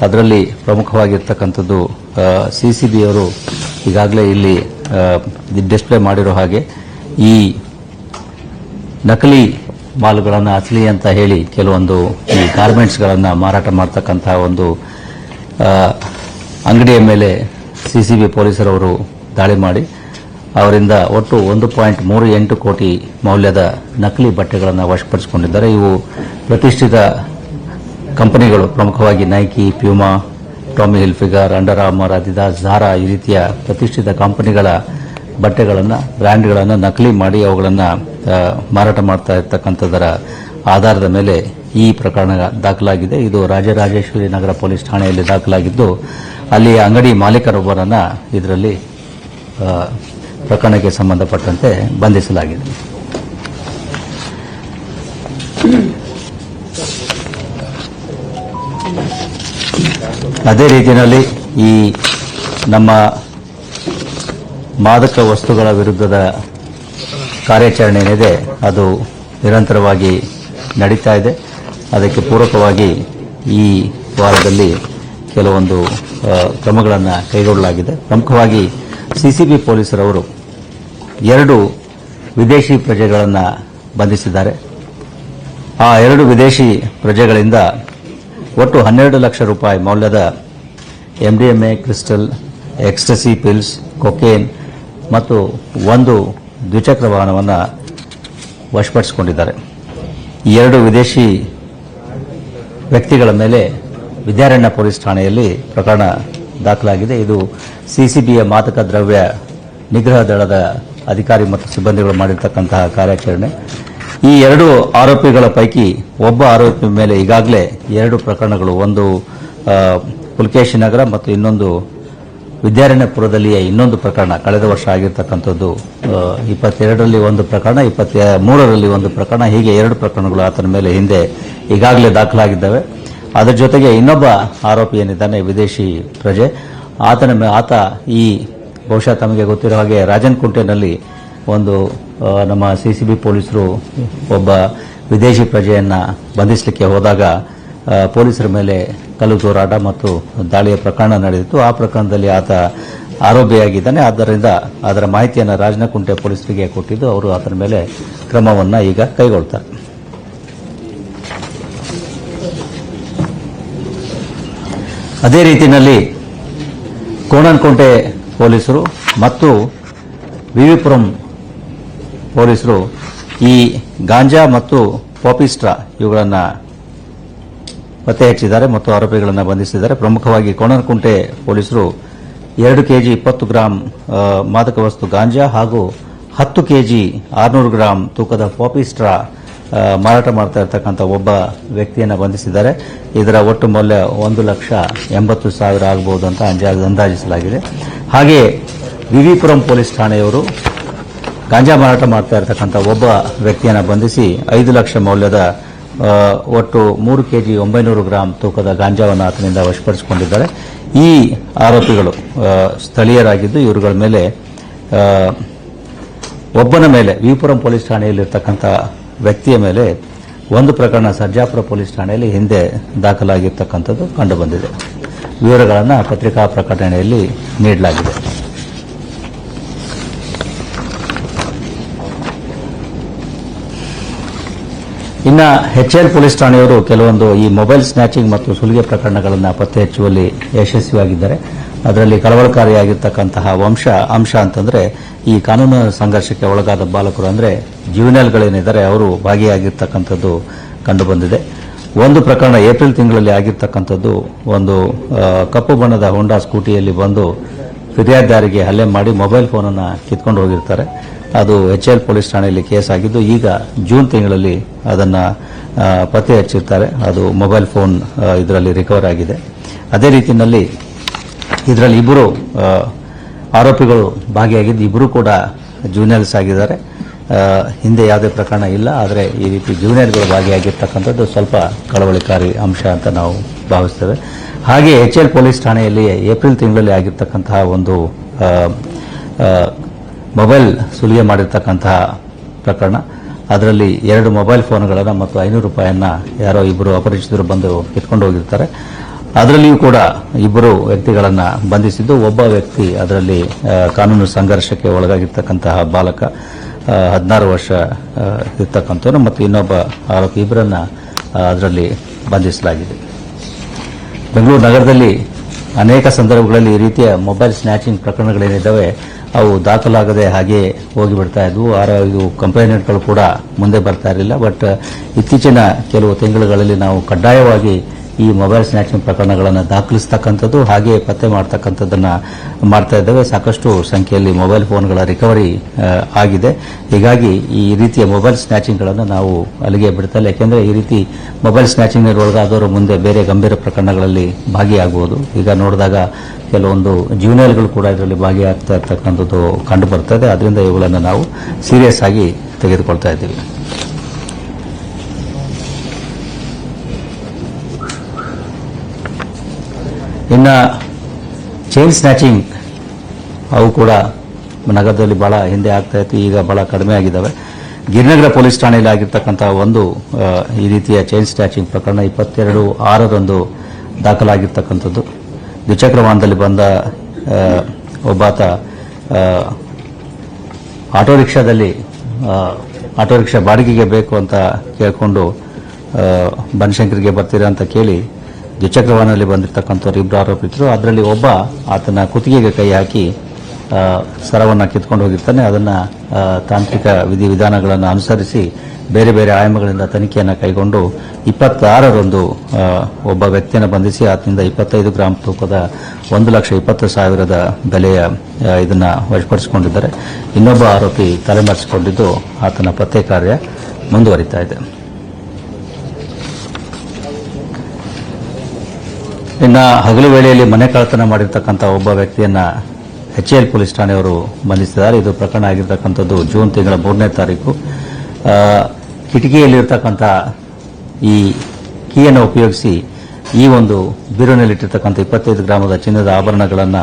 ಅದರಲ್ಲಿ ಪ್ರಮುಖವಾಗಿರ್ತಕ್ಕಂಥದ್ದು CCBಯವರು ಈಗಾಗಲೇ ಇಲ್ಲಿ ಡಿಸ್ಪ್ಲೇ ಮಾಡಿರೋ ಹಾಗೆ ಈ ನಕಲಿ ಮಾಲುಗಳನ್ನು ಅಸಲಿ ಅಂತ ಹೇಳಿ ಕೆಲವೊಂದು ಈ ಗಾರ್ಮೆಂಟ್ಸ್ಗಳನ್ನು ಮಾರಾಟ ಮಾಡ್ತಕ್ಕಂತಹ ಒಂದು ಅಂಗಡಿಯ ಮೇಲೆ CCB ಪೊಲೀಸರವರು ದಾಳಿ ಮಾಡಿ ಅವರಿಂದ ಒಟ್ಟು 1.38 ಕೋಟಿ ಮೌಲ್ಯದ ನಕಲಿ ಬಟ್ಟೆಗಳನ್ನು ವಶಪಡಿಸಿಕೊಂಡಿದ್ದಾರೆ. ಇವು ಪ್ರತಿಷ್ಠಿತ ಕಂಪನಿಗಳು, ಪ್ರಮುಖವಾಗಿ Nike, Puma, Tommy Hilfiger, Under Armour, Adidas, Zara ಈ ರೀತಿಯ ಪ್ರತಿಷ್ಠಿತ ಕಂಪನಿಗಳ ಬಟ್ಟೆಗಳನ್ನು, ಬ್ರ್ಯಾಂಡ್ಗಳನ್ನು ನಕಲಿ ಮಾಡಿ ಅವುಗಳನ್ನು ಮಾರಾಟ ಮಾಡ್ತಾ ಇರತಕ್ಕಂಥದ್ದರ ಆಧಾರದ ಮೇಲೆ ಈ ಪ್ರಕರಣ ದಾಖಲಾಗಿದೆ. ಇದು ರಾಜರಾಜೇಶ್ವರಿ ನಗರ ಪೊಲೀಸ್ ಠಾಣೆಯಲ್ಲಿ ದಾಖಲಾಗಿದ್ದು, ಅಲ್ಲಿ ಅಂಗಡಿ ಮಾಲೀಕರೊಬ್ಬರನ್ನ ಇದರಲ್ಲಿ ಪ್ರಕರಣಕ್ಕೆ ಸಂಬಂಧಪಟ್ಟಂತೆ ಬಂಧಿಸಲಾಗಿದೆ. ಅದೇ ರೀತಿಯಲ್ಲಿ ಈ ನಮ್ಮ ಮಾದಕ ವಸ್ತುಗಳ ವಿರುದ್ಧದ ಕಾರ್ಯಾಚರಣೆ ಏನಿದೆ ಅದು ನಿರಂತರವಾಗಿ ನಡೀತಾ ಇದೆ. ಅದಕ್ಕೆ ಪೂರಕವಾಗಿ ಈ ವಾರದಲ್ಲಿ ಕೆಲವೊಂದು ಕ್ರಮಗಳನ್ನು ಕೈಗೊಳ್ಳಲಾಗಿದೆ. ಪ್ರಮುಖವಾಗಿ ಸಿಸಿಬಿ ಪೊಲೀಸರವರು 2 ವಿದೇಶಿ ಪ್ರಜೆಗಳನ್ನು ಬಂಧಿಸಿದ್ದಾರೆ. ಆ 2 ವಿದೇಶಿ ಪ್ರಜೆಗಳಿಂದ ಒಟ್ಟು 12 ಲಕ್ಷ ರೂಪಾಯಿ ಮೌಲ್ಯದ MDMA, crystal, ecstasy pills, cocaine ಮತ್ತು 1 ದ್ವಿಚಕ್ರ ವಾಹನವನ್ನು ವಶಪಡಿಸಿಕೊಂಡಿದ್ದಾರೆ. ಈ 2 ವಿದೇಶಿ ವ್ಯಕ್ತಿಗಳ ಮೇಲೆ ವಿದ್ಯಾರಣ್ಯ ಪೊಲೀಸ್ ಠಾಣೆಯಲ್ಲಿ ಪ್ರಕರಣ ದಾಖಲಾಗಿದೆ. ಇದು ಸಿಸಿಬಿಯ ಮಾದಕ ದ್ರವ್ಯ ನಿಗ್ರಹ ದಳದ ಅಧಿಕಾರಿ ಮತ್ತು ಸಿಬ್ಬಂದಿಗಳು ಮಾಡಿರ್ತಕ್ಕಂತಹ ಕಾರ್ಯಾಚರಣೆ. ಈ 2 ಆರೋಪಿಗಳ ಪೈಕಿ ಒಬ್ಬ ಆರೋಪಿ ಮೇಲೆ ಈಗಾಗಲೇ 2 ಪ್ರಕರಣಗಳು, ಒಂದು ಪುಲಕೇಶಿ ನಗರ ಮತ್ತು ಇನ್ನೊಂದು ವಿದ್ಯಾರಣ್ಯಪುರದಲ್ಲಿಯೇ ಇನ್ನೊಂದು ಪ್ರಕರಣ ಕಳೆದ ವರ್ಷ ಆಗಿರ್ತಕ್ಕಂಥದ್ದು. 22ರಲ್ಲಿ ಒಂದು ಪ್ರಕರಣ, 23ರಲ್ಲಿ ಒಂದು ಪ್ರಕರಣ, ಹೀಗೆ 2 ಪ್ರಕರಣಗಳು ಆತನ ಮೇಲೆ ಹಿಂದೆ ಈಗಾಗಲೇ ದಾಖಲಾಗಿದ್ದಾವೆ. ಅದರ ಜೊತೆಗೆ ಇನ್ನೊಬ್ಬ ಆರೋಪಿ ಏನಿದ್ದಾನೆ ವಿದೇಶಿ ಪ್ರಜೆ, ಆತ ಈ ಬಹುಶಃ ತಮಗೆ ಗೊತ್ತಿರೋ ಹಾಗೆ ರಾಜನಕುಂಟೆನಲ್ಲಿ ಒಂದು ನಮ್ಮ ಸಿಸಿಬಿ ಪೊಲೀಸರು ಒಬ್ಬ ವಿದೇಶಿ ಪ್ರಜೆಯನ್ನು ಬಂಧಿಸಲಿಕ್ಕೆ ಹೋದಾಗ ಪೊಲೀಸರ ಮೇಲೆ ಕಲ್ಲು ತೂರಾಟ ಮತ್ತು ದಾಳಿಯ ಪ್ರಕರಣ ನಡೆದಿತ್ತು. ಆ ಪ್ರಕರಣದಲ್ಲಿ ಆತ ಆರೋಪಿಯಾಗಿದ್ದಾನೆ. ಆದ್ದರಿಂದ ಅದರ ಮಾಹಿತಿಯನ್ನು ರಾಜನಕುಂಟೆ ಪೊಲೀಸರಿಗೆ ಕೊಟ್ಟಿದ್ದು ಅವರು ಆತನ ಮೇಲೆ ಕ್ರಮವನ್ನು ಈಗ ಕೈಗೊಳ್ತಾರೆ. ಅದೇ ರೀತಿಯಲ್ಲಿ ಕೋಣನಕುಂಟೆ ಪೊಲೀಸರು ಮತ್ತು ವಿವಿಪುರಂ ಪೊಲೀಸರು ಈ ಗಾಂಜಾ ಮತ್ತು ಪಾಪಿಸ್ಟ್ರಾ ಇವುಗಳನ್ನು ಪತ್ತೆ ಹಚ್ಚಿದ್ದಾರೆ ಮತ್ತು ಆರೋಪಿಗಳನ್ನು ಬಂಧಿಸಿದ್ದಾರೆ. ಪ್ರಮುಖವಾಗಿ ಕೋಣನಕುಂಟೆ ಪೊಲೀಸರು 2 ಕೆಜಿ 20 ಗ್ರಾಂ ಮಾದಕ ವಸ್ತು ಗಾಂಜಾ ಹಾಗೂ 10 ಕೆಜಿ 600 ಗ್ರಾಂ ತೂಕದ ಪಾಪಿಸ್ಟ್ರಾ ಮಾರಾಟ ಮಾಡ್ತಾ ಇರತಕ್ಕಂಥ ಒಬ್ಬ ವ್ಯಕ್ತಿಯನ್ನು ಬಂಧಿಸಿದ್ದಾರೆ. ಇದರ ಒಟ್ಟು ಮೌಲ್ಯ 1,80,000 ಆಗಬಹುದು ಅಂತ ಅಂದಾಜಿಸಲಾಗಿದೆ. ಹಾಗೆ ವಿವಿಪುರಂ ಪೊಲೀಸ್ ಠಾಣೆಯವರು ಗಾಂಜಾ ಮಾರಾಟ ಮಾಡ್ತಾ ಇರತಕ್ಕಂಥ ಒಬ್ಬ ವ್ಯಕ್ತಿಯನ್ನು ಬಂಧಿಸಿ 5 ಲಕ್ಷ ಮೌಲ್ಯದ ಒಟ್ಟು 3 ಕೆಜಿ 900 ಗ್ರಾಂ ತೂಕದ ಗಾಂಜಾವನ್ನು ಆತನಿಂದ ವಶಪಡಿಸಿಕೊಂಡಿದ್ದಾರೆ. ಈ ಆರೋಪಿಗಳು ಸ್ಥಳೀಯರಾಗಿದ್ದು ಇವರುಗಳ ಮೇಲೆ ಒಬ್ಬನ ಮೇಲೆ ವಿವಿಪುರಂ ಪೊಲೀಸ್ ಠಾಣೆಯಲ್ಲಿರ್ತಕ್ಕಂಥ ವ್ಯಕ್ತಿಯ ಮೇಲೆ ಒಂದು ಪ್ರಕರಣ ಸರ್ಜಾಪುರ ಪೊಲೀಸ್ ಠಾಣೆಯಲ್ಲಿ ಹಿಂದೆ ದಾಖಲಾಗಿರ್ತಕ್ಕಂಥದ್ದು ಕಂಡುಬಂದಿದೆ. ವಿವರಗಳನ್ನು ಪತ್ರಿಕಾ ಪ್ರಕಟಣೆಯಲ್ಲಿ ನೀಡಲಾಗಿದೆ. ಇನ್ನು HL ಪೊಲೀಸ್ ಠಾಣೆಯವರು ಕೆಲವೊಂದು ಈ ಮೊಬೈಲ್ ಸ್ನ್ಯಾಚಿಂಗ್ ಮತ್ತು ಸುಲಿಗೆ ಪ್ರಕರಣಗಳನ್ನು ಪತ್ತೆ ಹಚ್ಚುವಲ್ಲಿ ಯಶಸ್ವಿಯಾಗಿದ್ದಾರೆ. ಅದರಲ್ಲಿ ಕಳವಳಕಾರಿಯಾಗಿರ್ತಕ್ಕಂತಹ ಅಂಶ ಅಂತಂದ್ರೆ ಈ ಕಾನೂನು ಸಂಘರ್ಷಕ್ಕೆ ಒಳಗಾದ ಬಾಲಕರು ಅಂದ್ರೆ ಜುವೆನೈಲ್ಗಳೇನಿದ್ದಾರೆ ಅವರು ಭಾಗಿಯಾಗಿರ್ತಕ್ಕಂಥದ್ದು ಕಂಡುಬಂದಿದೆ. ಒಂದು ಪ್ರಕರಣ ಏಪ್ರಿಲ್ ತಿಂಗಳಲ್ಲಿ ಆಗಿರ್ತಕ್ಕಂಥದ್ದು. ಒಂದು ಕಪ್ಪು ಬಣ್ಣದ ಹೋಂಡಾ ಸ್ಕೂಟಿಯಲ್ಲಿ ಬಂದು ಫಿರ್ಯಾದಿದಾರಿಗೆ ಹಲ್ಲೆ ಮಾಡಿ ಮೊಬೈಲ್ ಫೋನನ್ನು ಕಿತ್ಕೊಂಡು ಹೋಗಿರ್ತಾರೆ. ಅದು HL ಪೊಲೀಸ್ ಠಾಣೆಯಲ್ಲಿ ಕೇಸ್ ಆಗಿದ್ದು ಈಗ ಜೂನ್ ತಿಂಗಳಲ್ಲಿ ಅದನ್ನು ಪತ್ತೆ ಹಚ್ಚಿರ್ತಾರೆ. ಅದು ಮೊಬೈಲ್ ಫೋನ್ ಇದರಲ್ಲಿ ರಿಕವರ್ ಆಗಿದೆ. ಅದೇ ರೀತಿಯಲ್ಲಿ ಇದರಲ್ಲಿ 2 ಆರೋಪಿಗಳು ಭಾಗಿಯಾಗಿದ್ದು 2 ಕೂಡ ಜೂನಿಯರ್ಸ್ ಆಗಿದ್ದಾರೆ. ಹಿಂದೆ ಯಾವುದೇ ಪ್ರಕರಣ ಇಲ್ಲ. ಆದರೆ ಈ ರೀತಿ ಜೂನಿಯರ್ಗಳು ಭಾಗಿಯಾಗಿರ್ತಕ್ಕಂಥದ್ದು ಸ್ವಲ್ಪ ಕಳವಳಕಾರಿ ಅಂಶ ಅಂತ ನಾವು ಭಾವಿಸ್ತೇವೆ. ಹಾಗೆ HL ಪೊಲೀಸ್ ಠಾಣೆಯಲ್ಲಿ ಏಪ್ರಿಲ್ ತಿಂಗಳಲ್ಲಿ ಆಗಿರ್ತಕ್ಕಂತಹ ಒಂದು ಮೊಬೈಲ್ ಸುಲಿಗೆ ಮಾಡಿರ್ತಕ್ಕಂತಹ ಪ್ರಕರಣ. ಅದರಲ್ಲಿ 2 ಮೊಬೈಲ್ ಫೋನ್ಗಳನ್ನು ಮತ್ತು 500 ರೂಪಾಯಿಯನ್ನು ಯಾರೋ 2 ಅಪರಿಚಿತರು ಬಂದು ಕಿತ್ಕೊಂಡು ಹೋಗಿರ್ತಾರೆ. ಅದರಲ್ಲಿಯೂ ಕೂಡ 2 ವ್ಯಕ್ತಿಗಳನ್ನು ಬಂಧಿಸಿದ್ದು. ಒಬ್ಬ ವ್ಯಕ್ತಿ ಅದರಲ್ಲಿ ಕಾನೂನು ಸಂಘರ್ಷಕ್ಕೆ ಒಳಗಾಗಿರ್ತಕ್ಕಂತಹ ಬಾಲಕ 16 ವರ್ಷ ಇರ್ತಕ್ಕಂಥವನು ಮತ್ತು ಇನ್ನೊಬ್ಬ ಆರೋಪಿ, 2ರನ್ನ ಅದರಲ್ಲಿ ಬಂಧಿಸಲಾಗಿದೆ. ಬೆಂಗಳೂರು ನಗರದಲ್ಲಿ ಅನೇಕ ಸಂದರ್ಭಗಳಲ್ಲಿ ಈ ರೀತಿಯ ಮೊಬೈಲ್ ಸ್ನ್ಯಾಚಿಂಗ್ ಪ್ರಕರಣಗಳೇನಿದ್ದಾವೆ ಅವು ದಾಖಲಾಗದೆ ಹಾಗೆ ಹೋಗಿಬಿಡ್ತಾ ಇದ್ವು. ಇದು ಕಂಪ್ಲೇಂಟ್ಗಳು ಕೂಡ ಮುಂದೆ ಬರ್ತಾ ಇರಲಿಲ್ಲ. ಬಟ್ ಇತ್ತೀಚಿನ ಕೆಲವು ತಿಂಗಳುಗಳಲ್ಲಿ ನಾವು ಕಡ್ಡಾಯವಾಗಿ ಈ ಮೊಬೈಲ್ ಸ್ನ್ಯಾಚಿಂಗ್ ಪ್ರಕರಣಗಳನ್ನು ದಾಖಲಿಸ್ತಕ್ಕಂಥದ್ದು ಹಾಗೆ ಪತ್ತೆ ಮಾಡ್ತಕ್ಕಂಥದ್ದನ್ನು ಮಾಡ್ತಾ ಇದ್ದೇವೆ. ಸಾಕಷ್ಟು ಸಂಖ್ಯೆಯಲ್ಲಿ ಮೊಬೈಲ್ ಫೋನ್ಗಳ ರಿಕವರಿ ಆಗಿದೆ. ಹೀಗಾಗಿ ಈ ರೀತಿಯ ಮೊಬೈಲ್ ಸ್ನ್ಯಾಚಿಂಗ್ಗಳನ್ನು ನಾವು ಅಲ್ಲಿಗೆ ಬಿಡ್ತಲ್ಲ. ಯಾಕೆಂದರೆ ಈ ರೀತಿ ಮೊಬೈಲ್ ಸ್ನ್ಯಾಚಿಂಗ್ ಒಳಗಾದವರು ಮುಂದೆ ಬೇರೆ ಗಂಭೀರ ಪ್ರಕರಣಗಳಲ್ಲಿ ಭಾಗಿಯಾಗಬಹುದು. ಈಗ ನೋಡಿದಾಗ ಕೆಲವೊಂದು ಜೂನಿಯರ್ಗಳು ಕೂಡ ಇದರಲ್ಲಿ ಭಾಗಿಯಾಗ್ತಾ ಇರ್ತಕ್ಕಂಥದ್ದು ಕಂಡು ಬರ್ತದೆ. ಅದರಿಂದ ಇವುಗಳನ್ನು ನಾವು ಸೀರಿಯಸ್ ಆಗಿ ತೆಗೆದುಕೊಳ್ತಾ ಇದ್ದೀವಿ. ಇನ್ನು ಚೈನ್ ಸ್ನ್ಯಾಚಿಂಗ್ ಅವು ಕೂಡ ನಗರದಲ್ಲಿ ಬಹಳ ಹಿಂದೆ ಆಗ್ತಾ ಇತ್ತು, ಈಗ ಬಹಳ ಕಡಿಮೆ ಆಗಿದ್ದಾವೆ. ಗಿರಿನಗರ ಪೊಲೀಸ್ ಠಾಣೆಯಲ್ಲಿ ಆಗಿರ್ತಕ್ಕಂಥ ಒಂದು ಈ ರೀತಿಯ ಚೈನ್ ಸ್ನ್ಯಾಚಿಂಗ್ ಪ್ರಕರಣ 22/6 ದಾಖಲಾಗಿರ್ತಕ್ಕಂಥದ್ದು. ದ್ವಿಚಕ್ರ ವಾಹನದಲ್ಲಿ ಬಂದ ಒಬ್ಬಾತ ಆಟೋ ರಿಕ್ಷಾ ಬಾಡಿಗೆಗೆ ಬೇಕು ಅಂತ ಕೇಳಿಕೊಂಡು ಬನಶಂಕರಿಗೆ ಬರ್ತೀರಾ ಅಂತ ಕೇಳಿ ದ್ವಿಚಕ್ರ ವಾಹನದಲ್ಲಿ ಬಂದಿರತಕ್ಕಂಥವ್ರು 2 ಆರೋಪಿತರು. ಅದರಲ್ಲಿ ಒಬ್ಬ ಆತನ ಕುತ್ತಿಗೆಗೆ ಕೈ ಹಾಕಿ ಸರವನ್ನು ಕಿತ್ಕೊಂಡು ಹೋಗಿರ್ತಾನೆ. ಅದನ್ನು ತಾಂತ್ರಿಕ ವಿಧಿವಿಧಾನಗಳನ್ನು ಅನುಸರಿಸಿ ಬೇರೆ ಬೇರೆ ಆಯಾಮಗಳಿಂದ ತನಿಖೆಯನ್ನು ಕೈಗೊಂಡು 26ರಂದು ಒಬ್ಬ ವ್ಯಕ್ತಿಯನ್ನು ಬಂಧಿಸಿ ಆತನಿಂದ 25 ಗ್ರಾಂ ತೂಕದ 1,20,000 ಬೆಲೆಯ ಇದನ್ನು ವಶಪಡಿಸಿಕೊಂಡಿದ್ದಾರೆ. ಇನ್ನೊಬ್ಬ ಆರೋಪಿ ತಲೆಮರೆಸಿಕೊಂಡಿದ್ದು ಆತನ ಪತ್ತೆ ಕಾರ್ಯ ಮುಂದುವರಿತಾ ಇದೆ. ಇನ್ನು ಹಗಲು ವೇಳೆಯಲ್ಲಿ ಮನೆ ಕಳ್ಳತನ ಮಾಡಿರ್ತಕ್ಕಂಥ ಒಬ್ಬ ವ್ಯಕ್ತಿಯನ್ನ HL ಪೊಲೀಸ್ ಠಾಣೆಯವರು ಬಂಧಿಸಿದ್ದಾರೆ. ಇದು ಪ್ರಕರಣ ಆಗಿರ್ತಕ್ಕಂಥದ್ದು ಜೂನ್ ತಿಂಗಳ 3ನೇ ತಾರೀಕು. ಕಿಟಕಿಯಲ್ಲಿರ್ತಕ್ಕಂಥ ಈ ಕೀಯನ್ನು ಉಪಯೋಗಿಸಿ ಈ ಒಂದು ಬೀರುನಲ್ಲಿಟ್ಟಿರ್ತಕ್ಕಂಥ 25 ಗ್ರಾಮದ ಚಿನ್ನದ ಆಭರಣಗಳನ್ನು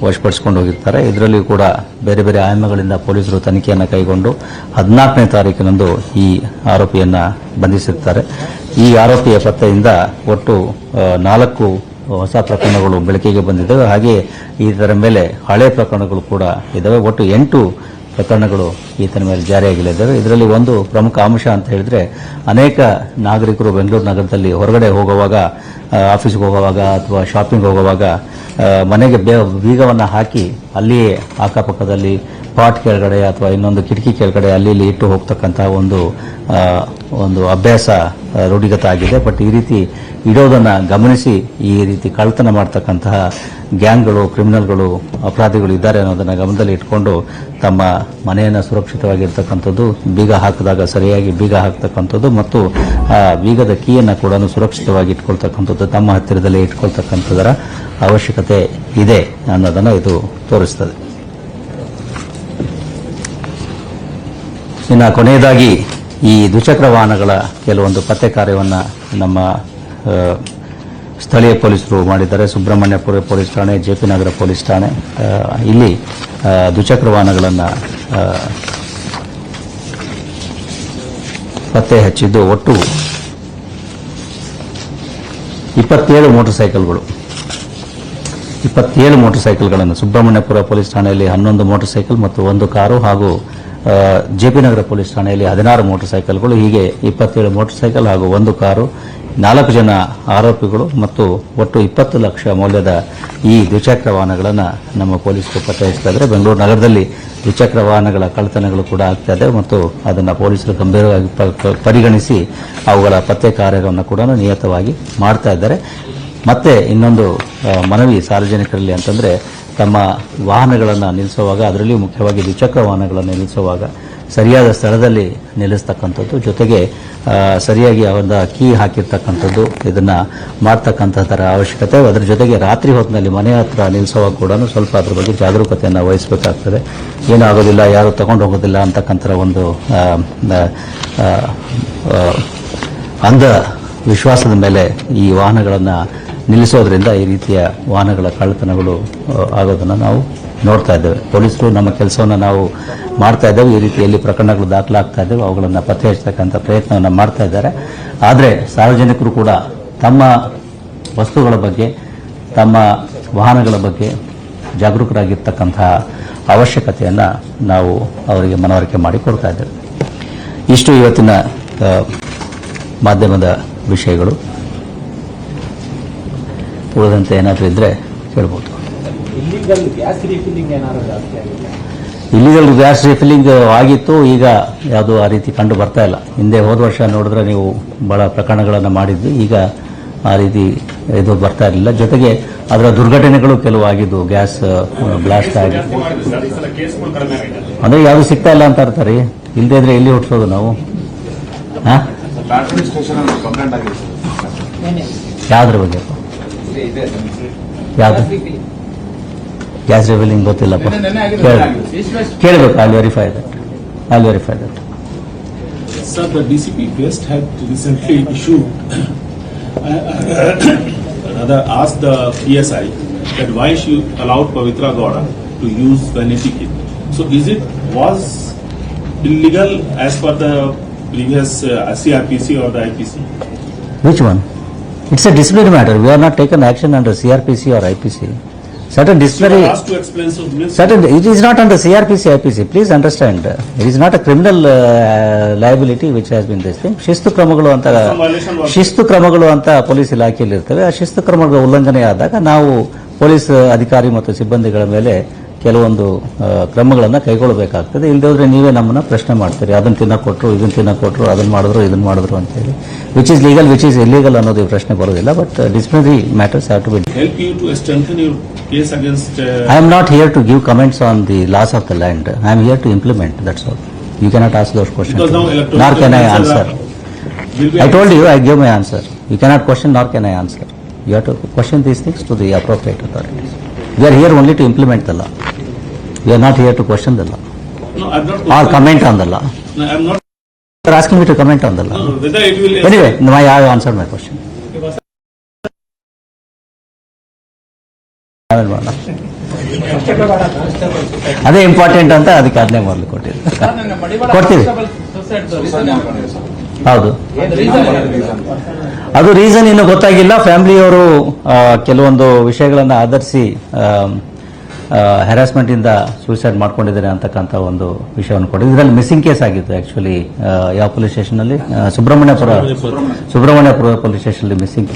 ವಶಪಡಿಸಿಕೊಂಡು ಹೋಗಿರ್ತಾರೆ. ಇದರಲ್ಲಿ ಕೂಡ ಬೇರೆ ಬೇರೆ ಆಯಾಮಗಳಿಂದ ಪೊಲೀಸರು ತನಿಖೆಯನ್ನು ಕೈಗೊಂಡು 14ನೇ ತಾರೀಕಿನಂದು ಈ ಆರೋಪಿಯನ್ನು ಬಂಧಿಸಿರ್ತಾರೆ. ಈ ಆರೋಪಿಯ ಪತ್ತೆಯಿಂದ ಒಟ್ಟು 4 ಹೊಸ ಪ್ರಕರಣಗಳು ಬೆಳಕಿಗೆ ಬಂದಿದ್ದಾವೆ. ಹಾಗೆಯೇ ಇದರ ಮೇಲೆ ಹಳೆ ಪ್ರಕರಣಗಳು ಕೂಡ ಇದ್ದಾವೆ. ಒಟ್ಟು 8 ಪ್ರಕರಣಗಳು ಈತನ ಮೇಲೆ ಜಾರಿಯಾಗಲಿದ್ದಾವೆ. ಇದರಲ್ಲಿ ಒಂದು ಪ್ರಮುಖ ಅಂಶ ಅಂತ ಹೇಳಿದ್ರೆ, ಅನೇಕ ನಾಗರಿಕರು ಬೆಂಗಳೂರು ನಗರದಲ್ಲಿ ಹೊರಗಡೆ ಹೋಗುವಾಗ, ಆಫೀಸ್ಗೆ ಹೋಗುವಾಗ ಅಥವಾ ಶಾಪಿಂಗ್ ಹೋಗುವಾಗ ಮನೆಗೆ ಬೀಗವನ್ನು ಹಾಕಿ ಅಲ್ಲಿಯೇ ಅಕ್ಕಪಕ್ಕದಲ್ಲಿ ಪಾಟ್ ಕೆಳಗಡೆ ಅಥವಾ ಇನ್ನೊಂದು ಕಿಟಕಿ ಕೆಳಗಡೆ ಅಲ್ಲಿ ಇಲ್ಲಿ ಇಟ್ಟು ಹೋಗ್ತಕ್ಕಂತಹ ಒಂದು ಅಭ್ಯಾಸ ರೂಢಿಗತ ಆಗಿದೆ. ಬಟ್ ಈ ರೀತಿ ಇಡೋದನ್ನು ಗಮನಿಸಿ ಈ ರೀತಿ ಕಳ್ಳತನ ಮಾಡ್ತಕ್ಕಂತಹ ಗ್ಯಾಂಗ್ಗಳು, ಕ್ರಿಮಿನಲ್ಗಳು, ಅಪರಾಧಿಗಳು ಇದ್ದಾರೆ ಅನ್ನೋದನ್ನು ಗಮನದಲ್ಲಿ ಇಟ್ಕೊಂಡು ತಮ್ಮ ಮನೆಯನ್ನು ಸುರಕ್ಷಿತವಾಗಿರ್ತಕ್ಕಂಥದ್ದು, ಬೀಗ ಹಾಕಿದಾಗ ಸರಿಯಾಗಿ ಬೀಗ ಹಾಕ್ತಕ್ಕಂಥದ್ದು ಮತ್ತು ಆ ಬೀಗದ ಕೀಯನ್ನು ಕೂಡ ಸುರಕ್ಷಿತವಾಗಿ ಇಟ್ಕೊಳ್ತಕ್ಕಂಥದ್ದು, ತಮ್ಮ ಹತ್ತಿರದಲ್ಲೇ ಇಟ್ಕೊಳ್ತಕ್ಕಂಥದ್ದರ ಅವಶ್ಯಕತೆ ಇದೆ ಅನ್ನೋದನ್ನು ಇದು ತೋರಿಸ್ತದೆ. ಇನ್ನು ಕೊನೆಯದಾಗಿ ಈ ದ್ವಿಚಕ್ರ ವಾಹನಗಳ ಕೆಲವೊಂದು ಪತ್ತೆ ಕಾರ್ಯವನ್ನು ನಮ್ಮ ಸ್ಥಳೀಯ ಪೊಲೀಸರು ಮಾಡಿದ್ದಾರೆ. ಸುಬ್ರಹ್ಮಣ್ಯಪುರ ಪೊಲೀಸ್ ಠಾಣೆ, JP ನಗರ ಪೊಲೀಸ್ ಠಾಣೆ, ಇಲ್ಲಿ ದ್ವಿಚಕ್ರ ವಾಹನಗಳನ್ನು ಪತ್ತೆ ಹಚ್ಚಿದ್ದು ಒಟ್ಟು 27 ಮೋಟಾರ್ ಸೈಕಲ್ಗಳನ್ನು ಸುಬ್ರಹ್ಮಣ್ಯಪುರ ಪೊಲೀಸ್ ಠಾಣೆಯಲ್ಲಿ 11 ಮೋಟಾರ್ ಸೈಕಲ್ ಮತ್ತು 1 ಕಾರು ಹಾಗೂ JP ನಗರ ಪೊಲೀಸ್ ಠಾಣೆಯಲ್ಲಿ 16 ಮೋಟಾರ್ ಸೈಕಲ್ಗಳು, ಹೀಗೆ 27 ಮೋಟಾರ್ ಸೈಕಲ್ ಹಾಗೂ 1 ಕಾರು, 4 ಜನ ಆರೋಪಿಗಳು ಮತ್ತು ಒಟ್ಟು 20 ಲಕ್ಷ ಮೌಲ್ಯದ ಈ ದ್ವಿಚಕ್ರ ವಾಹನಗಳನ್ನು ನಮ್ಮ ಪೊಲೀಸರು ಪತ್ತೆ ಹಚ್ತಾ ಇದ್ದಾರೆ. ಬೆಂಗಳೂರು ನಗರದಲ್ಲಿ ದ್ವಿಚಕ್ರ ವಾಹನಗಳ ಕಳ್ಳತನಗಳು ಕೂಡ ಆಗ್ತಾ ಇದೆ ಮತ್ತು ಅದನ್ನು ಪೊಲೀಸರು ಗಂಭೀರವಾಗಿ ಪರಿಗಣಿಸಿ ಅವುಗಳ ಪತ್ತೆ ಕಾರ್ಯವನ್ನು ಕೂಡ ನಿಯತವಾಗಿ ಮಾಡ್ತಾ ಇದ್ದಾರೆ. ಮತ್ತೆ ಇನ್ನೊಂದು ಮನವಿ ಸಾರ್ವಜನಿಕರಲ್ಲಿ ಅಂತಂದರೆ, ತಮ್ಮ ವಾಹನಗಳನ್ನು ನಿಲ್ಲಿಸುವಾಗ, ಅದರಲ್ಲಿಯೂ ಮುಖ್ಯವಾಗಿ ದ್ವಿಚಕ್ರ ವಾಹನಗಳನ್ನು ನಿಲ್ಲಿಸುವಾಗ ಸರಿಯಾದ ಸ್ಥಳದಲ್ಲಿ ನಿಲ್ಲಿಸ್ತಕ್ಕಂಥದ್ದು, ಜೊತೆಗೆ ಸರಿಯಾಗಿ ಅವರ ಕೀ ಹಾಕಿರ್ತಕ್ಕಂಥದ್ದು, ಇದನ್ನು ಮಾಡ್ತಕ್ಕಂಥದ್ದರ ಅವಶ್ಯಕತೆ. ಅದರ ಜೊತೆಗೆ ರಾತ್ರಿ ಹೊತ್ತಿನಲ್ಲಿ ಮನೆ ಹತ್ರ ನಿಲ್ಲಿಸುವಾಗ ಕೂಡ ಸ್ವಲ್ಪ ಅದರ ಬಗ್ಗೆ ಜಾಗರೂಕತೆಯನ್ನು ವಹಿಸಬೇಕಾಗ್ತದೆ. ಏನೂ ಆಗೋದಿಲ್ಲ, ಯಾರು ತಗೊಂಡು ಹೋಗೋದಿಲ್ಲ ಅಂತಕ್ಕಂಥ ಒಂದು ಅಂಧ ವಿಶ್ವಾಸದ ಮೇಲೆ ಈ ವಾಹನಗಳನ್ನು ನಿಲ್ಲಿಸೋದ್ರಿಂದ ಈ ರೀತಿಯ ವಾಹನಗಳ ಕಳ್ಳತನಗಳು ಆಗೋದನ್ನು ನಾವು ನೋಡ್ತಾ ಇದ್ದೇವೆ. ಪೊಲೀಸರು ನಮ್ಮ ಕೆಲಸವನ್ನು ನಾವು ಮಾಡ್ತಾ ಇದ್ದೇವೆ. ಈ ರೀತಿಯಲ್ಲಿ ಪ್ರಕರಣಗಳು ದಾಖಲಾಗ್ತಾ ಇದ್ದೇವೆ, ಅವುಗಳನ್ನು ಪತ್ತೆ ಹಚ್ಚತಕ್ಕಂಥ ಪ್ರಯತ್ನವನ್ನು ಮಾಡ್ತಾ ಇದ್ದಾರೆ. ಆದರೆ ಸಾರ್ವಜನಿಕರು ಕೂಡ ತಮ್ಮ ವಸ್ತುಗಳ ಬಗ್ಗೆ, ತಮ್ಮ ವಾಹನಗಳ ಬಗ್ಗೆ ಜಾಗರೂಕರಾಗಿರ್ತಕ್ಕಂತಹ ಅವಶ್ಯಕತೆಯನ್ನು ನಾವು ಅವರಿಗೆ ಮನವರಿಕೆ ಮಾಡಿಕೊಡ್ತಾ ಇದ್ದೇವೆ. ಇಷ್ಟು ಇವತ್ತಿನ ಮಾಧ್ಯಮದ ವಿಷಯಗಳು. ಉಳಿದಂತೆ ಏನಾದರೂ ಇದ್ದರೆ ಕೇಳ್ಬೋದು. ಇಲ್ಲಿಗಲ್ ಗ್ಯಾಸ್ ರೀಫಿಲ್ಲಿಂಗ್ ಏನಾದರೂ ಜಾಸ್ತಿ ಆಗಿದೆ? ಇಲ್ಲಿಗಲ್ ಗ್ಯಾಸ್ ರೀಫಿಲ್ಲಿಂಗ್ ಆಗಿತ್ತು, ಈಗ ಯಾವುದೂ ಆ ರೀತಿ ಕಂಡು ಬರ್ತಾ ಇಲ್ಲ. ಹಿಂದೆ ಹೋದ ವರ್ಷ ನೋಡಿದ್ರೆ ನೀವು ಬಹಳ ಪ್ರಕರಣಗಳನ್ನು ಮಾಡಿದ್ವಿ. ಈಗ ಆ ರೀತಿ ಇದು ಬರ್ತಾ ಇರಲಿಲ್ಲ. ಜೊತೆಗೆ ಅದರ ದುರ್ಘಟನೆಗಳು ಕೆಲವು ಆಗಿದ್ದು, ಗ್ಯಾಸ್ ಬ್ಲಾಸ್ಟ್ ಆಗಿ. ಅಂದ್ರೆ ಯಾವುದು ಸಿಗ್ತಾ ಇಲ್ಲ ಅಂತ ಇರ್ತಾರೆ. ಇಲ್ಲದೇ ಇದ್ರೆ ಎಲ್ಲಿ ಹುಟ್ಟಿಸೋದು ನಾವು? ಯಾವ್ದ್ರ ಬಗ್ಗೆ? ಯಾವ್ದು ಗ್ಯಾಸ್ ರಿವೀಲಿಂಗ್ ಗೊತ್ತಿಲ್ಲಪ್ಪ, ಕೇಳಬೇಕು. I verify that. Sir, the DCP West had recently issued, asked the PSI that why she allowed Pavitra Gowda to use vanity kit. So was illegal as per the previous CRPC or the IPC? Which one? It's a disciplinary matter. We are not taken action under CRPC or IPC. Certain You disciplinary. were asked to explain, so means Certain, it is not under CRPC, IPC. Please understand. It is not a criminal liability which has been this thing. ಶಿಸ್ತು ಕ್ರಮಗಳು ಅಂತ ಪೊಲೀಸ್ ಇಲಾಖೆಯಲ್ಲಿ ಇರ್ತವೆ. ಆ ಶಿಸ್ತು ಕ್ರಮಗಳ ಉಲ್ಲಂಘನೆ ಆದಾಗ ನಾವು ಪೊಲೀಸ್ ಅಧಿಕಾರಿ ಮತ್ತು ಸಿಬ್ಬಂದಿಗಳ ಮೇಲೆ ಕೆಲವೊಂದು ಕ್ರಮಗಳನ್ನು ಕೈಗೊಳ್ಳಬೇಕಾಗ್ತದೆ. ಇಲ್ಲದೆ ಹೋದ್ರೆ ನೀವೇ ನಮ್ಮನ್ನ ಪ್ರಶ್ನೆ ಮಾಡ್ತೀರಿ, ಅದನ್ನ ತಿನ್ನಕ್ ಕೊಟ್ರು, ಇದನ್ನ ತಿನ್ನಕ್ ಕೊಟ್ರು, ಅದನ್ನ ಮಾಡಿದ್ರು ಅಂತ ಹೇಳಿ. Which is legal, which is illegal ಅನ್ನೋದು ಈ ಪ್ರಶ್ನೆ ಬರೋದಿಲ್ಲ. But disciplinary matters have to be. help you to strengthen your case against. I am not here to give comments on the laws of the land. I am here to implement. That's all. You cannot ask those questions. Because now electoral Nor can I commissions answer. will be I told you, I gave my answer. You cannot question, nor can I answer. You have to question these things to the appropriate authorities. We are here only to implement the law. We are not here to question the law No, I'm not. or comment on the law. No, I'm not. You are asking me to comment on the law. No, whether it will. Anyway, I have answered my question. ಆಮೇಲೆ ಮಾಡೋಣ. ಅದೇ ಇಂಪಾರ್ಟೆಂಟ್ ಅಂತ ಅದಕ್ಕೆ ಅದನ್ನೇ ಮೊದಲು ಕೊಟ್ಟಿದ್ದು. ಕೊಡ್ತೀವಿ. ಹೌದು, ಅದು ರೀಸನ್ ಇನ್ನು ಗೊತ್ತಾಗಿಲ್ಲ. ಫ್ಯಾಮಿಲಿಯವರು ಕೆಲವೊಂದು ವಿಷಯಗಳನ್ನು ಆಧರಿಸಿ ಹ್ಯಾರಾಸ್ಮೆಂಟ್ ಇಂದ ಸೂಸೈಡ್ ಮಾಡ್ಕೊಂಡಿದ್ದಾರೆ ಅಂತಕ್ಕಂಥ ಒಂದು ವಿಷಯವನ್ನು ಕೊಟ್ಟಿದ್ದು. ಇದರಲ್ಲಿ ಮಿಸ್ಸಿಂಗ್ ಕೇಸ್ ಆಗಿತ್ತು ಆಕ್ಚುಲಿ. ಯಾವ ಪೊಲೀಸ್ ಸ್ಟೇಷನ್ ಅಲ್ಲಿ? ಸುಬ್ರಹ್ಮಣ್ಯಪುರ ಪೊಲೀಸ್ ಸ್ಟೇಷನ್ ಅಲ್ಲಿ ಮಿಸ್ಸಿಂಗ್